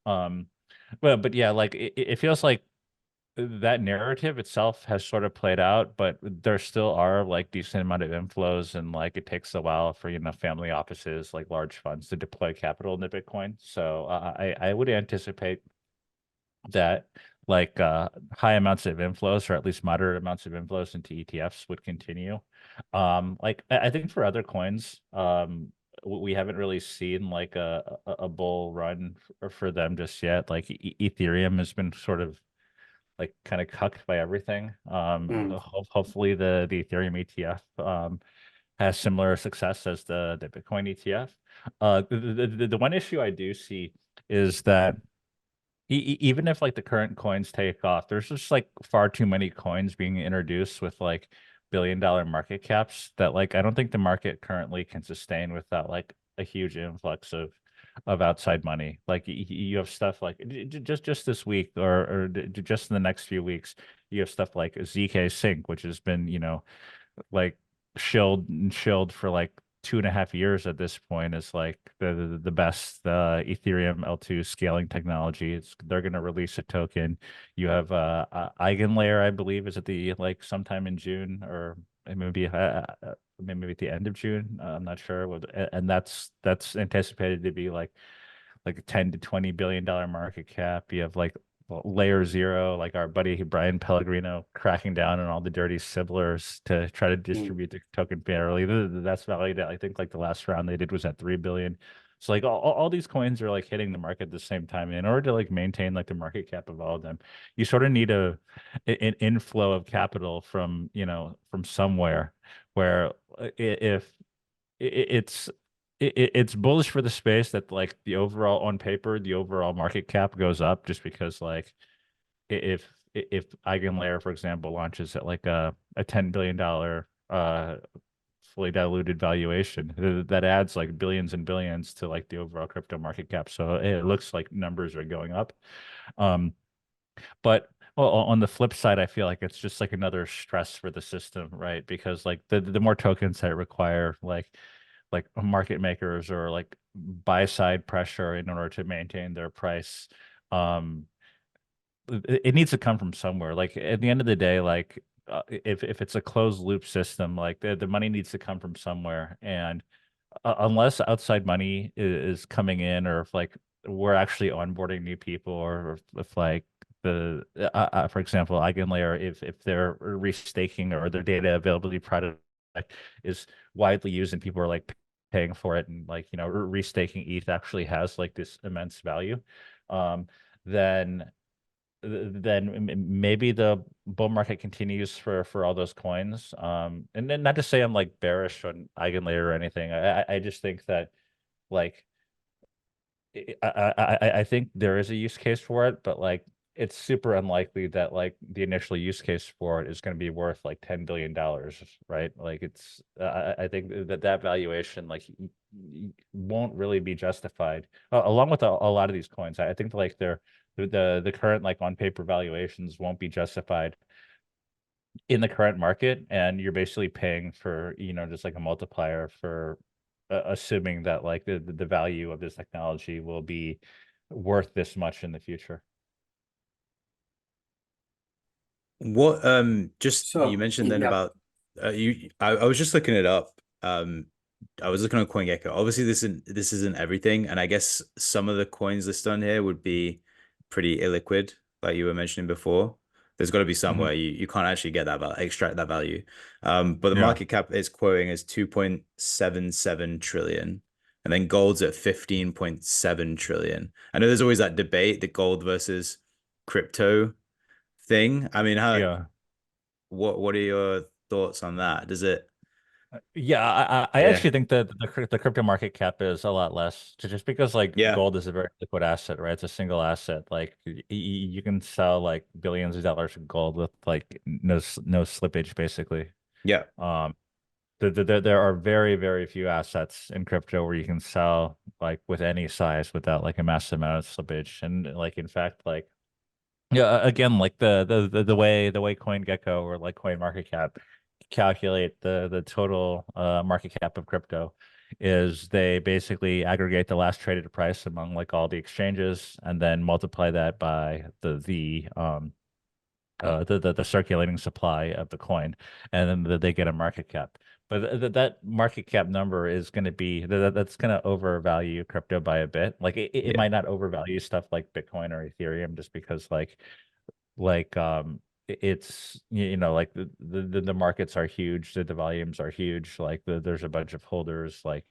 Um, but yeah, like it feels like that narrative itself has sort of played out, but there still are like decent amount of inflows, and like it takes a while for family offices like large funds to deploy capital into Bitcoin. So I would anticipate that like high amounts of inflows, or at least moderate amounts of inflows into ETFs would continue. Like I think for other coins, we haven't really seen like a bull run for them just yet. Like Ethereum has been sort of like kind of cucked by everything. Hopefully the Ethereum ETF has similar success as the Bitcoin ETF. The one issue I do see is that even if like the current coins take off, there's just like far too many coins being introduced with like billion-dollar market caps that like I don't think the market currently can sustain without like a huge influx of outside money. Like you have stuff like just this week, or just in the next few weeks, you have stuff like ZK Sync, which has been like shilled for like 2.5 years at this point is like the best Ethereum L2 scaling technology. They're going to release a token. You have Eigenlayer, I believe, is at the like sometime in June, or maybe maybe at the end of June. I'm not sure. And that's anticipated to be like a 10 to 20 billion-dollar market cap. You have like Layer Zero, like our buddy Brian Pellegrino cracking down on all the dirty sibblers to try to distribute the token fairly. That's valued at, I think like the last round they did was at 3 billion. So like all these coins are like hitting the market at the same time. In order to like maintain like the market cap of all of them, you sort of need an inflow of capital from from somewhere, where if it's it's bullish for the space that like the overall on paper the overall market cap goes up, just because like if Eigenlayer, for example, launches at like a $10 billion fully diluted valuation, that adds like billions and billions to like the overall crypto market cap. So it looks like numbers are going up. But well, on the flip side, I feel like it's just like another stress for the system, right? Because like the more tokens that require like market makers or like buy side pressure in order to maintain their price, it needs to come from somewhere. Like at the end of the day, like if it's a closed loop system, like the money needs to come from somewhere. And unless outside money is coming in, or if like we're actually onboarding new people, or if like for example, Eigenlayer, if their restaking or their data availability product is widely used and people are like paying for it, and like restaking ETH actually has like this immense value, um, then maybe the bull market continues for all those coins. And then not to say I'm like bearish on Eigenlayer or anything. I just think that like I think there is a use case for it, but like it's super unlikely that like the initial use case for it is going to be worth like $10 billion, right? Like it's I think that valuation like won't really be justified along with a lot of these coins. I think like the current like on paper valuations won't be justified in the current market, and you're basically paying for, you know, just like a multiplier for assuming that like the value of this technology will be worth this much in the future. What just you So mentioned then yeah, about I was just looking it up. I was looking on CoinGecko. Obviously this isn't everything, and I guess some of the coins listed on here would be pretty illiquid, like you were mentioning before. There's got to be some Mhm. where you can't actually get that extract that value. But the Yeah. market cap is quoting as 2.77 trillion, and then gold's at 15.7 trillion. I know there's always that debate, the gold versus crypto thing. I mean, how Yeah. what are your thoughts on that? Does it? Yeah, I Yeah, actually think that the crypto market cap is a lot less, just because like yeah, gold is a very liquid asset, right? It's a single asset. Like you can sell like billions of dollars of gold with like no slippage, basically. yeah, Um, there are very, very few assets in crypto where you can sell like with any size without like a massive amount of slippage. And like in fact, like yeah, again, like the way CoinGecko or like CoinMarketCap calculate the total market cap of crypto is they basically aggregate the last traded price among like all the exchanges and then multiply that by the circulating supply of the coin, and then they get a market cap. But that market cap number is going to be that's going to overvalue crypto by a bit. Like it yeah, might not overvalue stuff like Bitcoin or Ethereum, just because it's you know like the markets are huge, the volumes are huge. Like there's a bunch of holders. Like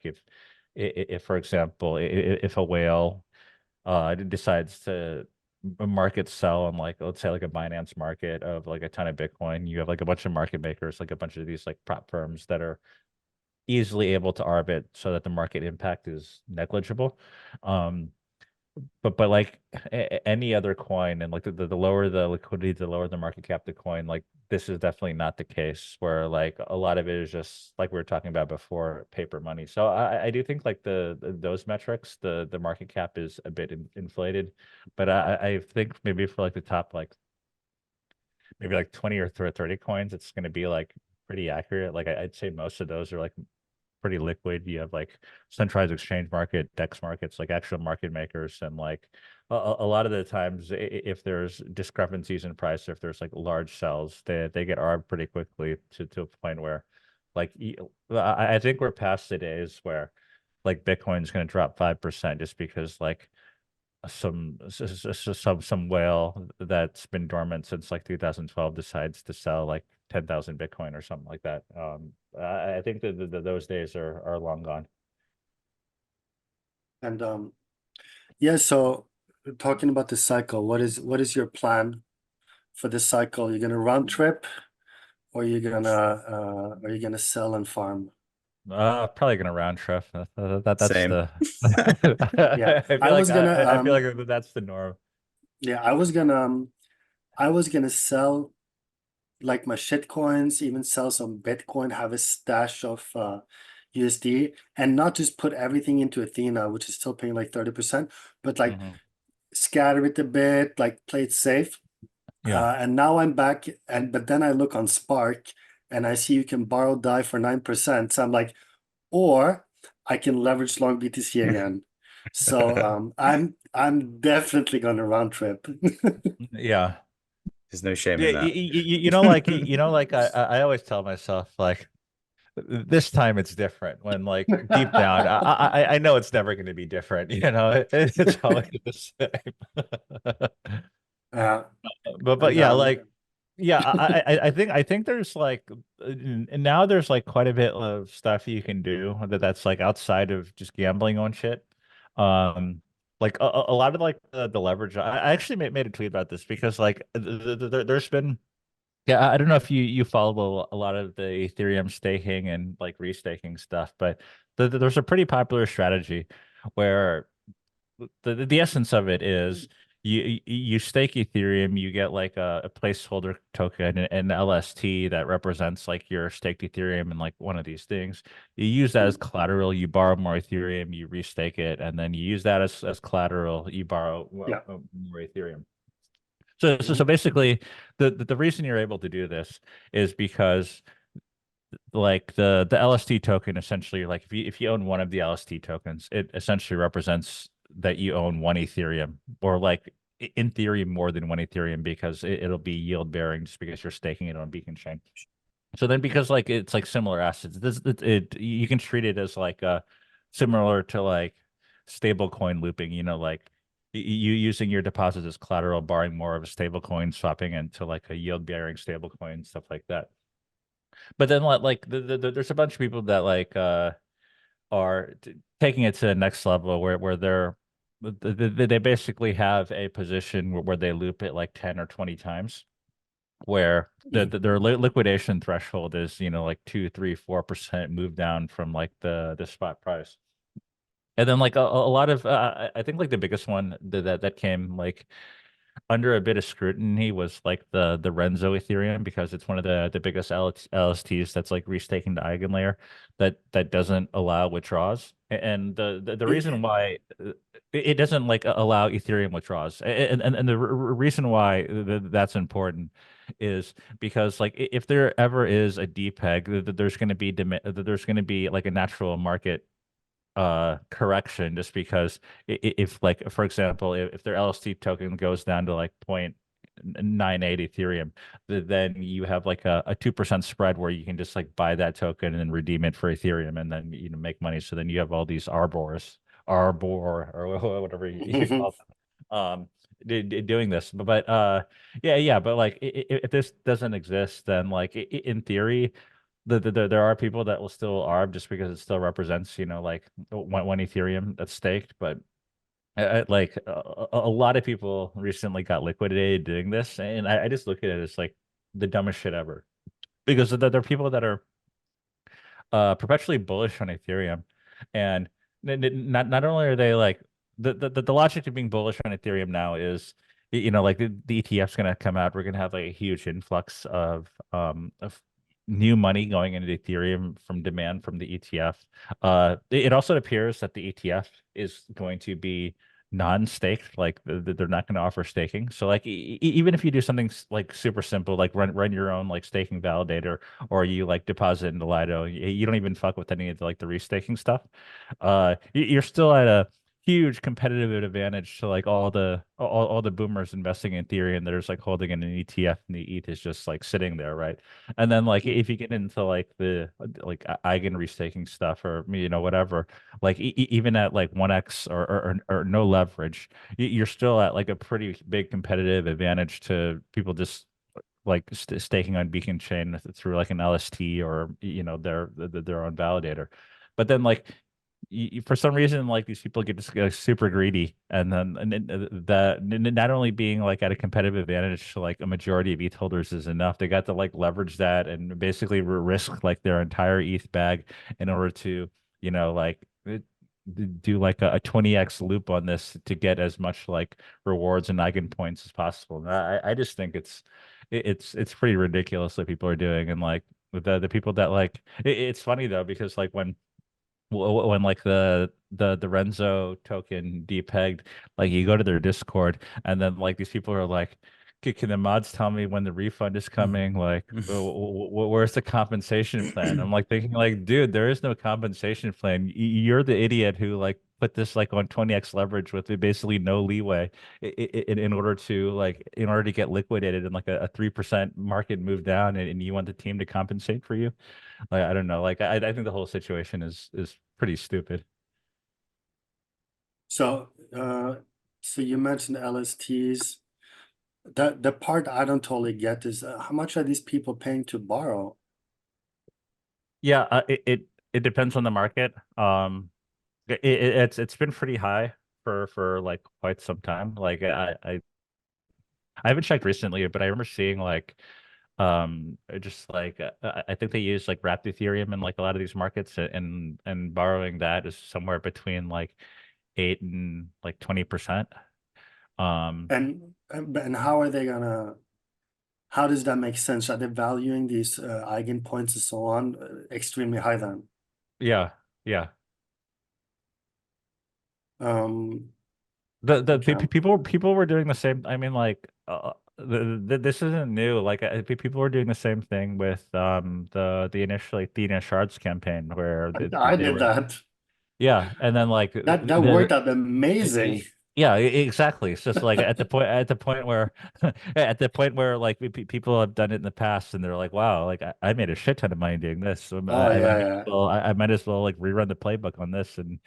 if for example if a whale decides to market sell on like let's say like a Binance market of like a ton of Bitcoin, you have like a bunch of market makers, like a bunch of these like prop firms that are easily able to arbit so that the market impact is negligible. Um, but like any other coin, and like the lower the liquidity, the lower the market cap the coin, like this is definitely not the case, where like a lot of it is just like we were talking about before, paper money. So I do think like those metrics, the market cap is a bit inflated, but I think maybe for like the top like maybe like 20 or 30 coins, it's going to be like pretty accurate. Like I'd say most of those are like pretty liquid. You have like centralized exchange market, DEX markets, like actual market makers, and like a lot of the times, if there's discrepancies in price, if there's like large sells, they get arb pretty quickly to a point where, like, I think we're past the days where like Bitcoin's going to drop 5% just because like some whale that's been dormant since like 2012 decides to sell like 10,000 Bitcoin or something like that. I think that those days are long gone. and yeah. So talking about the cycle, what is your plan for this cycle? You're gonna round trip, or are you gonna sell and farm? Probably gonna round trip. That's same. the. Yeah, I feel like I feel like that's the norm. yeah, I was gonna sell like my shit coins, even sell some Bitcoin, have a stash of USD, and not just put everything into Athena, which is still paying like 30%, but like Mhm. scatter it a bit, like play it safe. Yeah. And now I'm back, and but then I look on Spark and I see you can borrow DAI for 9%. So I'm like, or I can leverage long BTC again. So I'm definitely gonna round trip. Yeah. There's no shame Yeah, in that. like I always tell myself like this time it's different, when like deep down I know it's never going to be different, it's always the same. Uh, But and yeah, like yeah, I think there's like and now there's like quite a bit of stuff you can do that's like outside of just gambling on shit. Like a lot of like the leverage. I actually made a tweet about this because like there's been yeah, I don't know if you follow a lot of the Ethereum staking and like restaking stuff, but there's a pretty popular strategy where the essence of it is you stake Ethereum, you get like a placeholder token, an LST that represents like your staked Ethereum and like one of these things. You use that as collateral, you borrow more Ethereum, you restake it, and then you use that as collateral, you borrow Yeah. more Ethereum. So basically, the reason you're able to do this is because like the LST token essentially, like if you own one of the LST tokens, it essentially represents that you own one Ethereum, or like in theory more than one Ethereum, because it'll be yield bearing just because you're staking it on Beacon Chain. So then, because like it's like similar assets, you can treat it as like similar to like stable coin looping, like you using your deposits as collateral, borrowing more of a stable coin, swapping into like a yield bearing stable coin, stuff like that. But then like there's a bunch of people that like are taking it to the next level where they basically have a position where they loop it like 10 or 20 times, where their liquidation threshold is like 2, 3, 4% move down from like the spot price. And then like a lot of I think like the biggest one that came like under a bit of scrutiny was like the Renzo Ethereum, because it's one of the biggest LSTs that's like restaking the eigenlayer that doesn't allow withdrawals. And the reason why it doesn't like allow Ethereum withdrawals, and the reason why that's important is because like if there ever is a depeg, there's going to be there's going to be like a natural market correction, just because if like for example if their LST token goes down to like 0.98 Ethereum, then you have like a 2% spread where you can just like buy that token and redeem it for Ethereum, and then make money. So then you have all these arbor or whatever you call them, doing this. But yeah, but like if this doesn't exist, then like in theory there are people that will still arb just because it still represents like one Ethereum that's staked. But like a lot of people recently got liquidated doing this, and I just look at it as like the dumbest shit ever, because there are people that are perpetually bullish on Ethereum, and not only are they like the logic to being bullish on Ethereum now is like the ETF's going to come out, we're going to have like a huge influx of new money going into Ethereum from demand from the ETF. It also appears that the ETF is going to be non-staked, like they're not going to offer staking. So like even if you do something like super simple, like run your own like staking validator, or you like deposit into Lido, you don't even fuck with any of the, like the restaking stuff, you're still at a huge competitive advantage to like all the boomers investing in Ethereum that are just like holding in an ETF, and the ETH is just like sitting there, right? And then like if you get into like the like eigen restaking stuff, or whatever, like even at like 1x or no leverage, you're still at like a pretty big competitive advantage to people just like staking on Beacon Chain through like an LST, or their own validator. But then like for some reason, like these people get just like super greedy, and then that not only being like at a competitive advantage to like a majority of ETH holders is enough. They got to like leverage that and basically risk like their entire ETH bag in order to like do like a 20x loop on this to get as much like rewards and eigen points as possible. And I just think it's pretty ridiculous that people are doing. And like the people that like it's funny though, because like when like the Renzo token depegged, like you go to their Discord, and then like these people are like, can the mods tell me when the refund is coming? Like, where's the compensation plan? I'm like thinking like, dude, there is no compensation plan. You're the idiot who like put this like on 20x leverage with basically no leeway in order to get liquidated in like a 3% market move down, and you want the team to compensate for you. Like, I don't know. Like, I think the whole situation is pretty stupid. So, so you mentioned LSTs. The part I don't totally get is how much are these people paying to borrow? Yeah, it depends on the market. It's been pretty high for like quite some time. Like I haven't checked recently, but I remember seeing like Just like I think they use like wrapped Ethereum in like a lot of these markets, and borrowing that is somewhere between like 8 and like 20%. And how are they gonna? How does that make sense? Are they valuing these eigen points and so on extremely high then? Yeah, yeah. Um, The okay. people were doing the same. I mean, like, this isn't new. Like, people were doing the same thing with the initial Athena Shards campaign, where I they did were, that. yeah, and then like That worked out amazing. yeah, exactly. It's just like at the point where at the point where like people have done it in the past, and they're like, wow, like I made a shit ton of money doing this. So Oh yeah, I might as well like rerun the playbook on this. And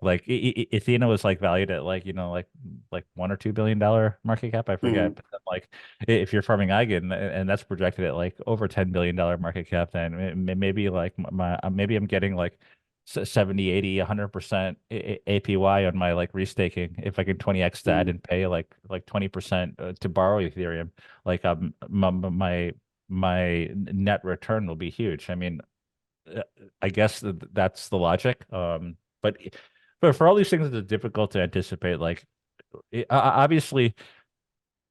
like Athena was like valued at like, like $1 or $2 billion market cap, I yeah. forget. But then, like, if you're farming Eigen, and that's projected at like over $10 billion market cap, then maybe like maybe I'm getting like 70, 80, 100% APY on my like restaking if I can 20x that and pay like 20% to borrow Ethereum. Like, my net return will be huge. I mean, I guess that's the logic. But for all these things, it's difficult to anticipate. Like, obviously,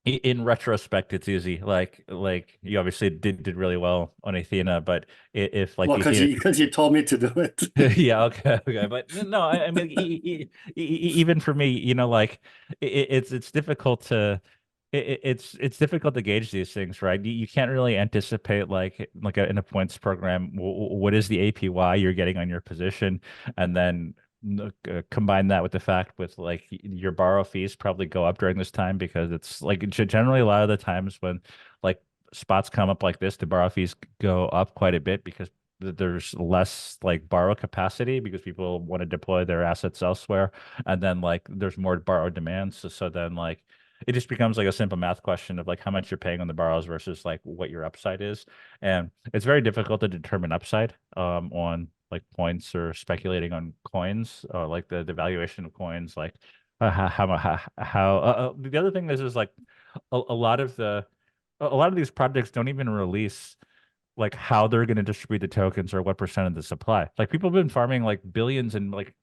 in retrospect, it's easy. Like you obviously did really well on Athena, but if like Well, the Athena, because you told me to do it. yeah, okay, but no, I mean, even for me, like, it's difficult to it's difficult to gauge these things, right? You can't really anticipate like in a points program, what is the APY you're getting on your position, and then combine that with the fact with like your borrow fees probably go up during this time, because it's like generally a lot of the times when like spots come up like this, the borrow fees go up quite a bit, because there's less like borrow capacity because people want to deploy their assets elsewhere, and then like there's more borrow demand. So then like it just becomes like a simple math question of like how much you're paying on the borrows versus like what your upside is. And it's very difficult to determine upside on like points or speculating on coins, or like the valuation of coins. Like the other thing is like a lot of these projects don't even release like how they're going to distribute the tokens or what percent of the supply. Like, people have been farming like billions, and like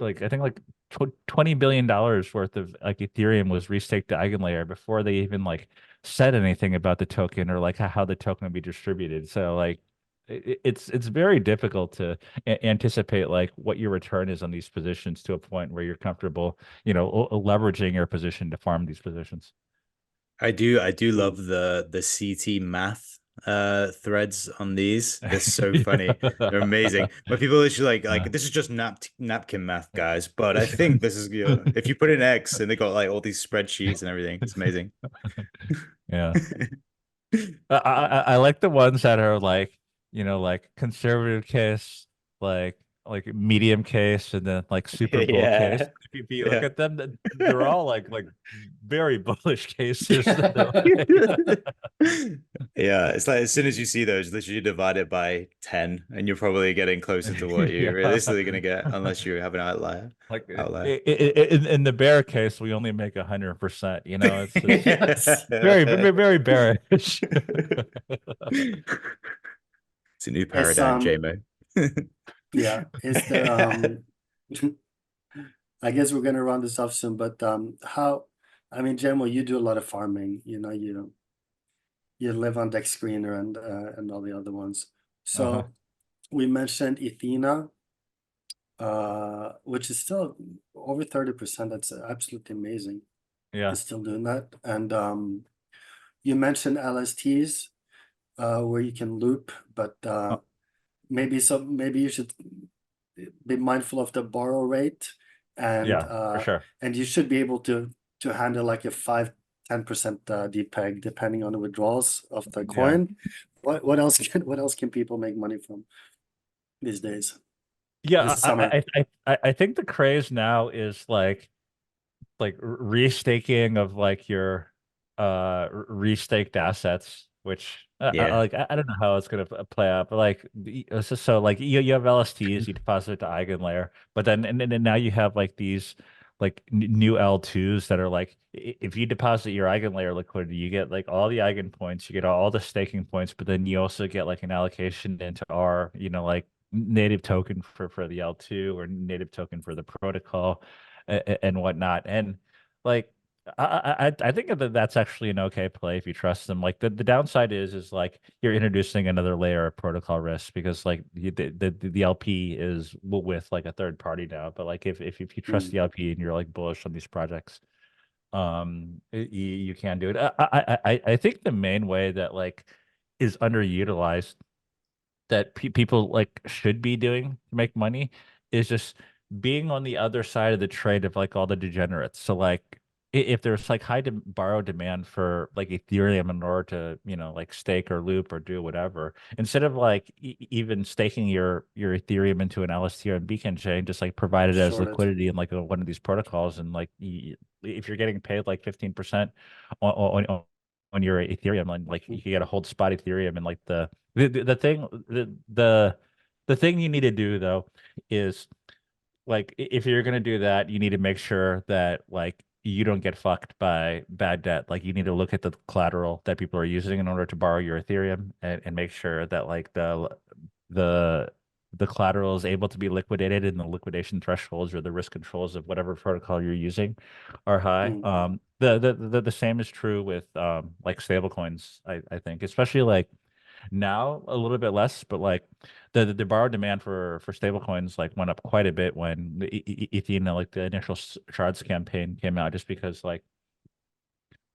I think like $20 billion worth of like Ethereum was restaked to Eigenlayer before they even like said anything about the token or like how the token would be distributed. So like it's very difficult to anticipate like what your return is on these positions to a point where you're comfortable, leveraging your position to farm these positions. I do love the CT math threads on these. They're so funny. They're amazing. But people are literally like this is just napkin math, guys. But I think this is, if you put in X, and they got like all these spreadsheets and everything. It's amazing. Yeah. I like the ones that are like, like conservative case, like medium case, and then like super bull case. Yeah. If you look Yeah. at them, they're all like very bullish cases. They're Yeah, it's like as soon as you see those, literally divide it by 10, and you're probably getting closer to what you're yeah. realistically going to get, unless you have an outlier. Like Outlier. in the bear case, we only make 100%. It's Yes. very, very, very bearish. It's a new It's paradigm, JMO. yeah. Is there I guess we're gonna run this off soon, but how? I mean, Jmo, you do a lot of farming. You live on Dexscreener and all the other ones. Uh-huh. So we mentioned Athena, which is still over 30%. That's absolutely amazing. Yeah. It's still doing that. And you mentioned LSTs, where you can loop, but maybe you should be mindful of the borrow rate, and Yeah, for sure. and you should be able to handle like a 5-10% depeg depending on the withdrawals of the Yeah. coin. What else can people make money from these days? Yeah, This summer. I think the craze now is like restaking of like your restaked assets, which Yeah. I don't know how it's gonna play out, but like so like you have LSTs, you deposit it to Eigenlayer, but then and now you have like these new L2s that are like, if you deposit your eigenlayer liquidity, you get like all the eigenpoints, you get all the staking points, but then you also get like an allocation into our, like native token for the L2 or native token for the protocol and whatnot. And like, I think that that's actually an okay play if you trust them. Like the downside is like you're introducing another layer of protocol risk because like the LP is with like a third party now. But like if you trust the LP and you're like bullish on these projects, you can do it. I think the main way that like is underutilized that people like should be doing to make money is just being on the other side of the trade of like all the degenerates. So like if there's like high borrow demand for like Ethereum in order to like stake or loop or do whatever, instead of like even staking your Ethereum into an LST or a beacon chain, just like provide it as Short it. liquidity in like one of these protocols, and like if you're getting paid like 15% on your Ethereum, and like you can get a hold spot Ethereum, and like the thing the thing you need to do though is like if you're gonna do that, you need to make sure that like you don't get fucked by bad debt. Like you need to look at the collateral that people are using in order to borrow your Ethereum, and make sure that like the the collateral is able to be liquidated and the liquidation thresholds or the risk controls of whatever protocol you're using are high. The same is true with like stable coins, I think, especially like now a little bit less, but like the borrow demand for stable coins like went up quite a bit when Ethereum, like the initial shards campaign came out, just because like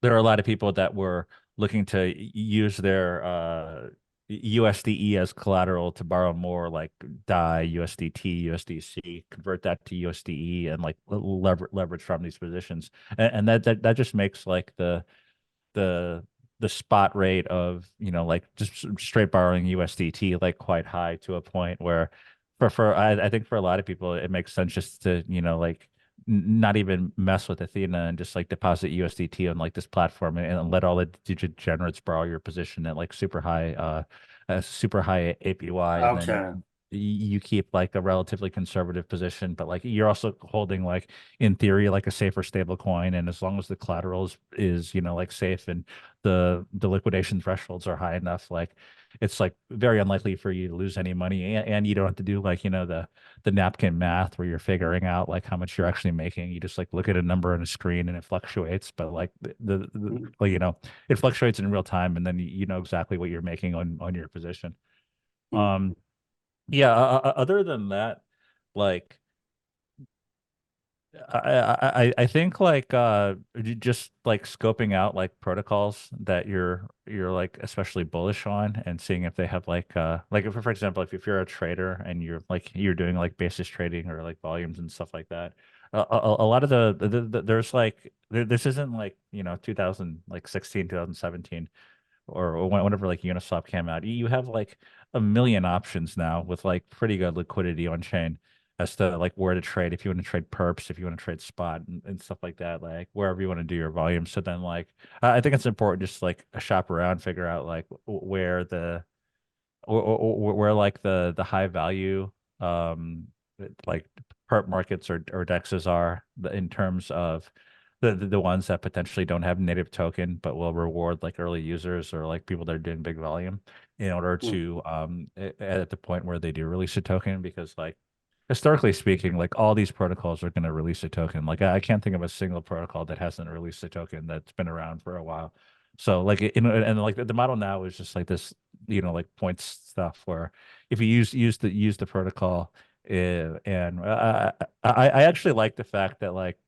there are a lot of people that were looking to use their USDE as collateral to borrow more, like DAI, USDT, USDC, convert that to USDE, and like leverage from these positions, and that just makes like the the spot rate of like just straight borrowing USDT like quite high, to a point where I think for a lot of people it makes sense just to like not even mess with Athena and just like deposit USDT on like this platform, and let all the degenerates borrow your position at like super high APY, and then Okay. you keep like a relatively conservative position, but like you're also holding like in theory like a safer stable coin, and as long as the collateral is like safe and the liquidation thresholds are high enough, like it's like very unlikely for you to lose any money, and you don't have to do like the napkin math where you're figuring out like how much you're actually making. You just like look at a number on a screen and it fluctuates, but like well, it fluctuates in real time, and then you know exactly what you're making on your position. Yeah, other than that, like I think like just like scoping out like protocols that you're like especially bullish on, and seeing if they have like if, for example, if you're a trader and you're doing like basis trading or like volumes and stuff like that, a lot of there's like this isn't like 2016 2017 or whenever like Uniswap came out. You have like a million options now with like pretty good liquidity on chain as to like where to trade, if you want to trade perps, if you want to trade spot, and stuff like that, like wherever you want to do your volume. So then like I think it's important just like shop around, figure out like where where like the high value like perp markets or dexes are in terms of the ones that potentially don't have native token but will reward like early users or like people that are doing big volume in order to at the point where they do release a token, because like historically speaking, like all these protocols are going to release a token. Like I can't think of a single protocol that hasn't released a token that's been around for a while. So like and like the model now is just like this, like points stuff where if you use the protocol, and I actually like the fact that like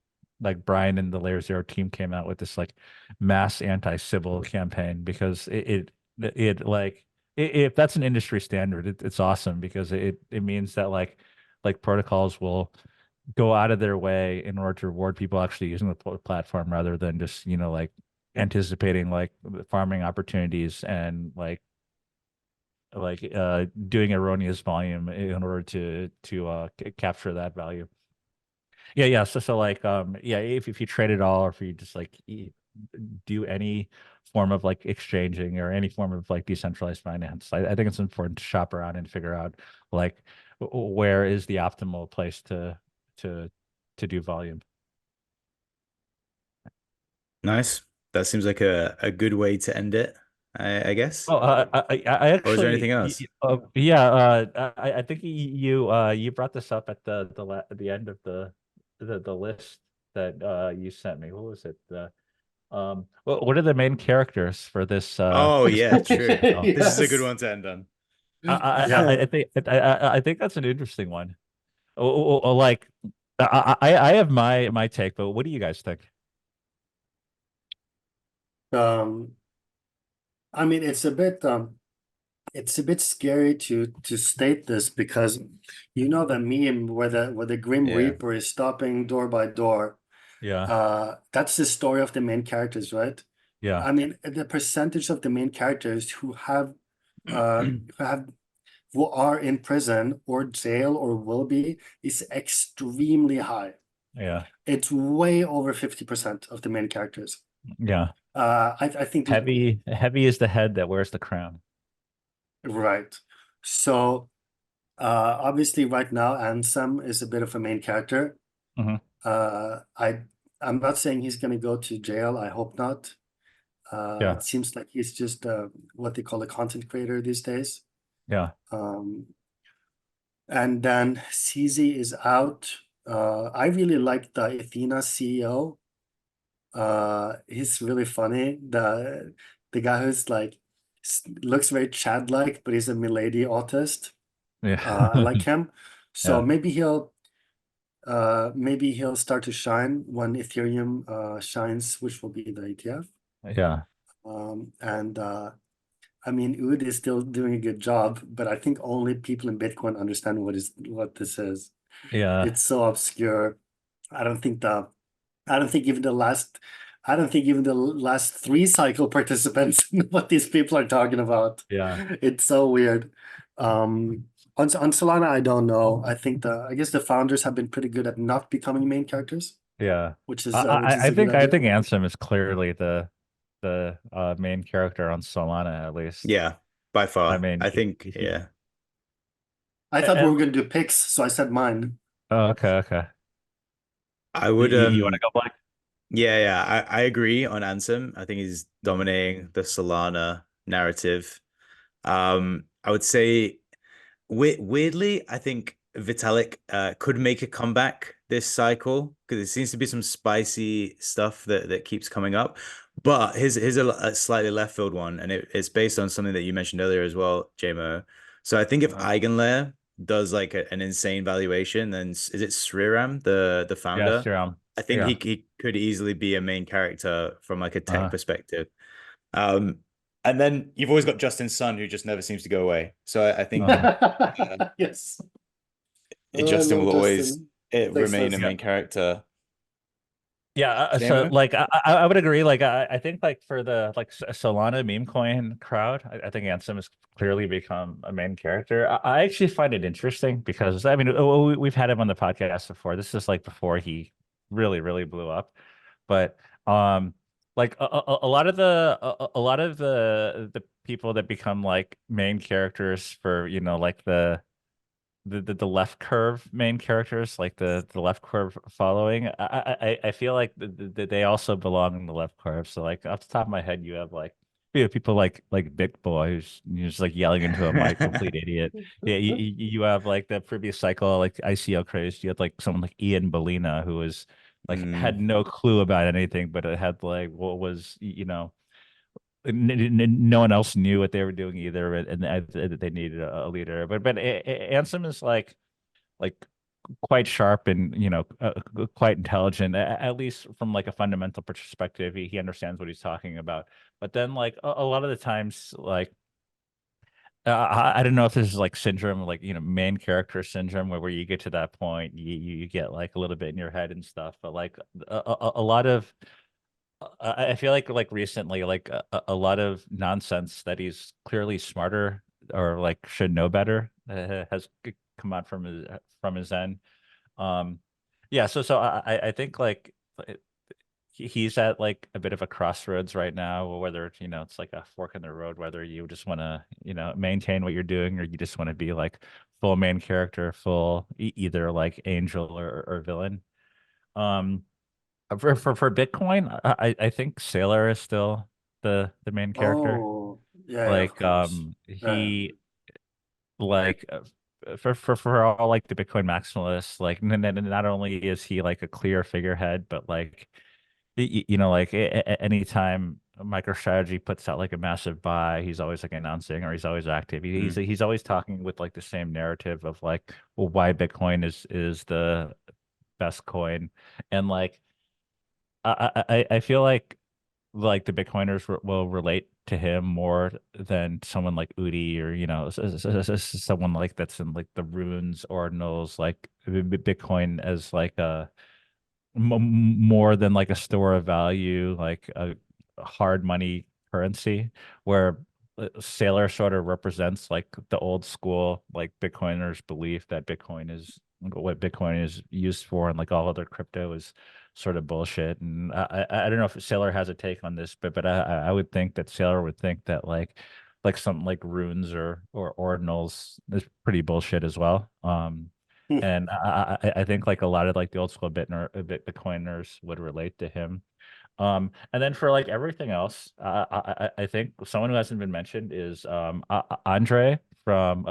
Brian and the Layer Zero team came out with this like mass anti-Sybil campaign, because it like if that's an industry standard, it's awesome, because it means that like protocols will go out of their way in order to reward people actually using the platform, rather than just like anticipating like farming opportunities and doing erroneous volume in order to capture that value. Yeah, so like yeah, if you trade it all, or if you just like do any form of like exchanging or any form of like decentralized finance, I think it's important to shop around and figure out like where is the optimal place to to do volume. Nice. That seems like a good way to end it, I guess. Oh, I Or is there anything actually, else? yeah, I think you brought this up at the end of the list that you sent me. What was it? What are the main characters for this Oh yeah, for this true. channel? This is a good Yes. one to end on. Yeah. I think that's an interesting one. Like I have my take, but what do you guys think? Um, I mean, it's a bit scary to state this because you know the meme where the Grim Yeah. Reaper is stopping door by door. Yeah, That's the story of the main characters, right? yeah, I mean, the percentage of the main characters who have who are in prison or jail or will be is extremely high. yeah, It's way over 50% of the main characters. yeah. I think Heavy is the head that wears the crown. right. So obviously right now Ansem is a bit of a main character. Hmm. Uh, I I'm not saying he's gonna go to jail. I hope not. Yeah, It seems like he's just what they call a content creator these days. yeah, Um, and then CZ is out. I really like the Athena CEO. He's really funny. The guy who's like looks very Chad-like, but he's a milady autist. I yeah, like him. So yeah, maybe he'll start to shine when Ethereum shines, which will be the ETF. yeah, And I mean, Oud is still doing a good job, but I think only people in Bitcoin understand what this is. yeah, It's so obscure. I don't think the I don't think even the last I don't think even the last three cycle participants know what these people are talking about. yeah, It's so weird. On Solana, I don't know. I guess the founders have been pretty good at not becoming main characters, yeah. which is a good I idea. think Ansem is clearly the main character on Solana, at least. Yeah, by I far. mean, I think, yeah. I thought we and- were gonna do picks, so I said mine. oh, okay, okay. I would You want to go, Black? yeah, yeah, I agree on Ansem. I think he's dominating the Solana narrative. I would say weirdly, I think Vitalik could make a comeback this cycle because there seems to be some spicy stuff that keeps coming up. But here's a slightly left field one, and it's based on something that you mentioned earlier as well, JMO. So I think if Eigenlayer does like an insane valuation, then is it Sriram, the Yeah, founder? sure. I think Yeah. he could easily be a main character from like a tech Uh-huh. perspective. Um, and then you've always got Justin Sun, who just never seems to go away. So I think Uh-huh. Yes. Oh, I Justin love will always Justin. Thanks, remain a Justin. main character. Yeah, so JMO? like I would agree. Like I think like for the like Solana meme coin crowd, I think Ansem has clearly become a main character. I actually find it interesting because I mean we've had him on the podcast before. This is like before he really blew up, but like a lot of a lot of the people that become like main characters for like the left curve main characters, like the left curve following. I feel like they also belong in the left curve. So like off the top of my head, you have like people like Big Boy who's just like yelling into a mic, complete idiot. Yeah, you have like the previous cycle, like ICO craze. You had like someone like Ian Bellina who was like Mm, had no clue about anything, but it had like what was no one else knew what they were doing either, and they needed a leader. But Ansem is like quite sharp and quite intelligent, at least from like a fundamental perspective. He understands what he's talking about. But then like a lot of the times, like I don't know if this is like syndrome, like main character syndrome, where you get to that point, you get like a little bit in your head and stuff. But like a lot of I feel like recently, like a lot of nonsense that he's clearly smarter or like should know better has come out from his end. Um, yeah, so I think like he's at like a bit of a crossroads right now, whether it's like a fork in the road, whether you just want to maintain what you're doing or you just want to be like full main character, full either like angel or villain. Um, For Bitcoin, I think Sailor is still the main character. Oh, yeah, of Like course. Yeah. he like for all like the Bitcoin maximalists, like not only is he like a clear figurehead, but like you know, like anytime MicroStrategy puts out like a massive buy, he's always like announcing, or he's always active. He's always talking with like the same narrative of like, well, why Bitcoin is the best coin, and like I feel like the Bitcoiners will relate to him more than someone like Udi, or you know, someone like that's in like the runes ordinals, like Bitcoin as like a more than like a store of value, like a hard money currency, where Sailor sort of represents like the old school like Bitcoiners belief that Bitcoin is what Bitcoin is used for, and like all other crypto is sort of bullshit. And I don't know if Sailor has a take on this, but I would think that Sailor would think that like something like runes or ordinals is pretty bullshit as well. Hmm. And I think like a lot of like the old school Bitcoiners would relate to him. And then for like everything else, I think someone who hasn't been mentioned is Andre from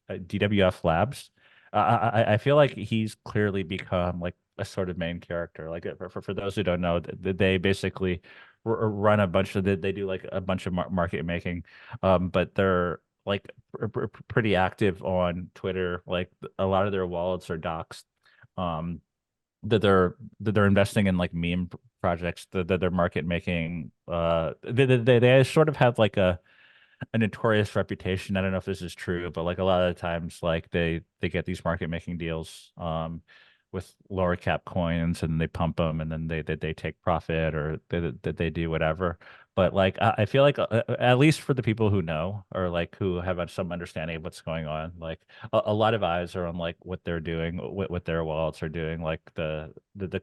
DWF Labs. I feel like he's clearly become like a sort of main character. Like for those who don't know, they basically run a bunch of they do like a bunch of market making, but they're like pretty active on Twitter. Like a lot of their wallets are doxed. Um, that they're investing in like meme projects, that they're market making. They sort of have like a notorious reputation. I don't know if this is true, but like a lot of the times, like they get these market making deals with lower cap coins, and they pump them, and then they take profit, or they do whatever. But like I feel like at least for the people who know, or like who have some understanding of what's going on, like a lot of eyes are on like what they're doing, what their wallets are doing, like the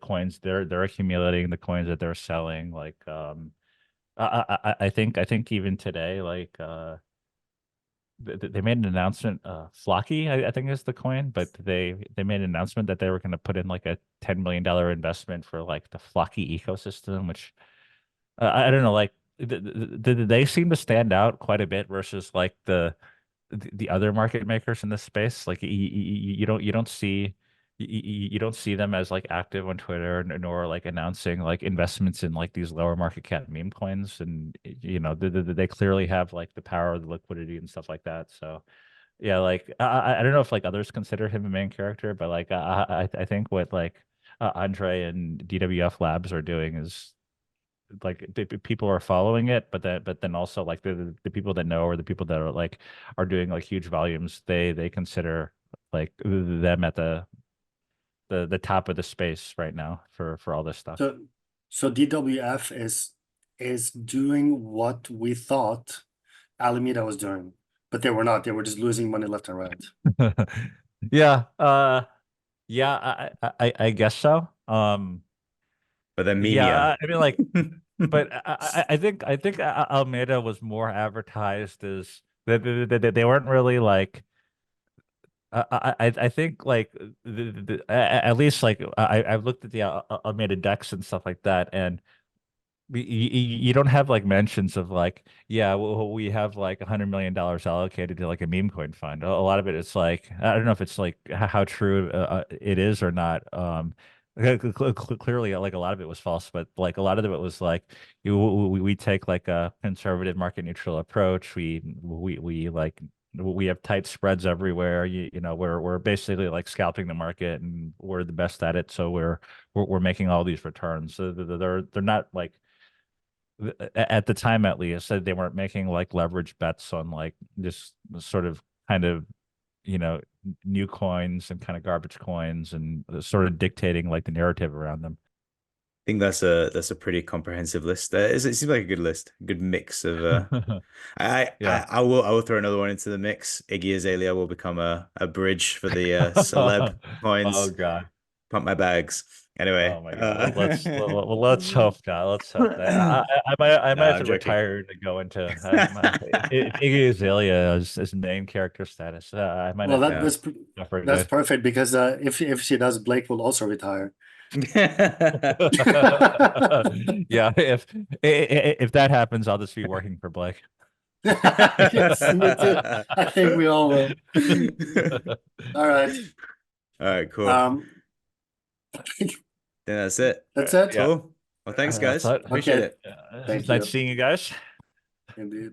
coins they're accumulating, the coins that they're selling, like I think even today, like they made an announcement, Flocky, I think is the coin, but they made an announcement that they were going to put in like a $10 million investment for like the Flocky ecosystem, which I don't know, like they seem to stand out quite a bit versus like the other market makers in this space. Like you don't see you don't see them as like active on Twitter, nor like announcing like investments in like these lower market cap meme coins, and you know they clearly have like the power, the liquidity, and stuff like that. So yeah, like I don't know if like others consider him a main character, but like I think what like Andre and DWF Labs are doing is like people are following it, but then also like the people that know, or the people that are like are doing like huge volumes, they consider like them at the top of the space right now for all this stuff. So, so DWF is doing what we thought Alameda was doing, but they were not. They were just losing money left and right. Yeah, yeah, I guess so. But then Yeah, memeier. I mean like, but I think Almeida was more advertised as they weren't really like. I think like at least like I've looked at the Almeida decks and stuff like that, and you don't have like mentions of like, yeah, well, we have like $100 million allocated to like a meme coin fund. A lot of it is like, I don't know if it's like how true it is or not. Clearly, like a lot of it was false, but like a lot of it was like we take like a conservative market neutral approach. We like we have tight spreads everywhere. You know, we're basically like scalping the market, and we're the best at it. So we're making all these returns. So they're not like at the time at least said they weren't making like leverage bets on like this sort of kind of, you know, new coins and kind of garbage coins, and sort of dictating like the narrative around them. I think that's a pretty comprehensive list. It seems like a good list, good mix of Yeah. I will throw another one into the mix. Iggy Azalea will become a bridge for the celeb Oh coins. God. Pump my bags. Anyway, Oh my God. Let's hope not. Let's hope that I might no, have I'm to joking. retire to go into if Iggy Azalea is main character status. I might Well, have that Yeah. to that's go for that's good. perfect because if she does, Blake will also retire. Yeah, if that happens, I'll just be working for Blake. Yes, me too. I think we all will. All right. All right, cool. I think Then that's it. that's it. Yeah. Cool. Well, thanks, That's guys. it. Appreciate Okay. it. Thank It's nice you. seeing you guys. Indeed.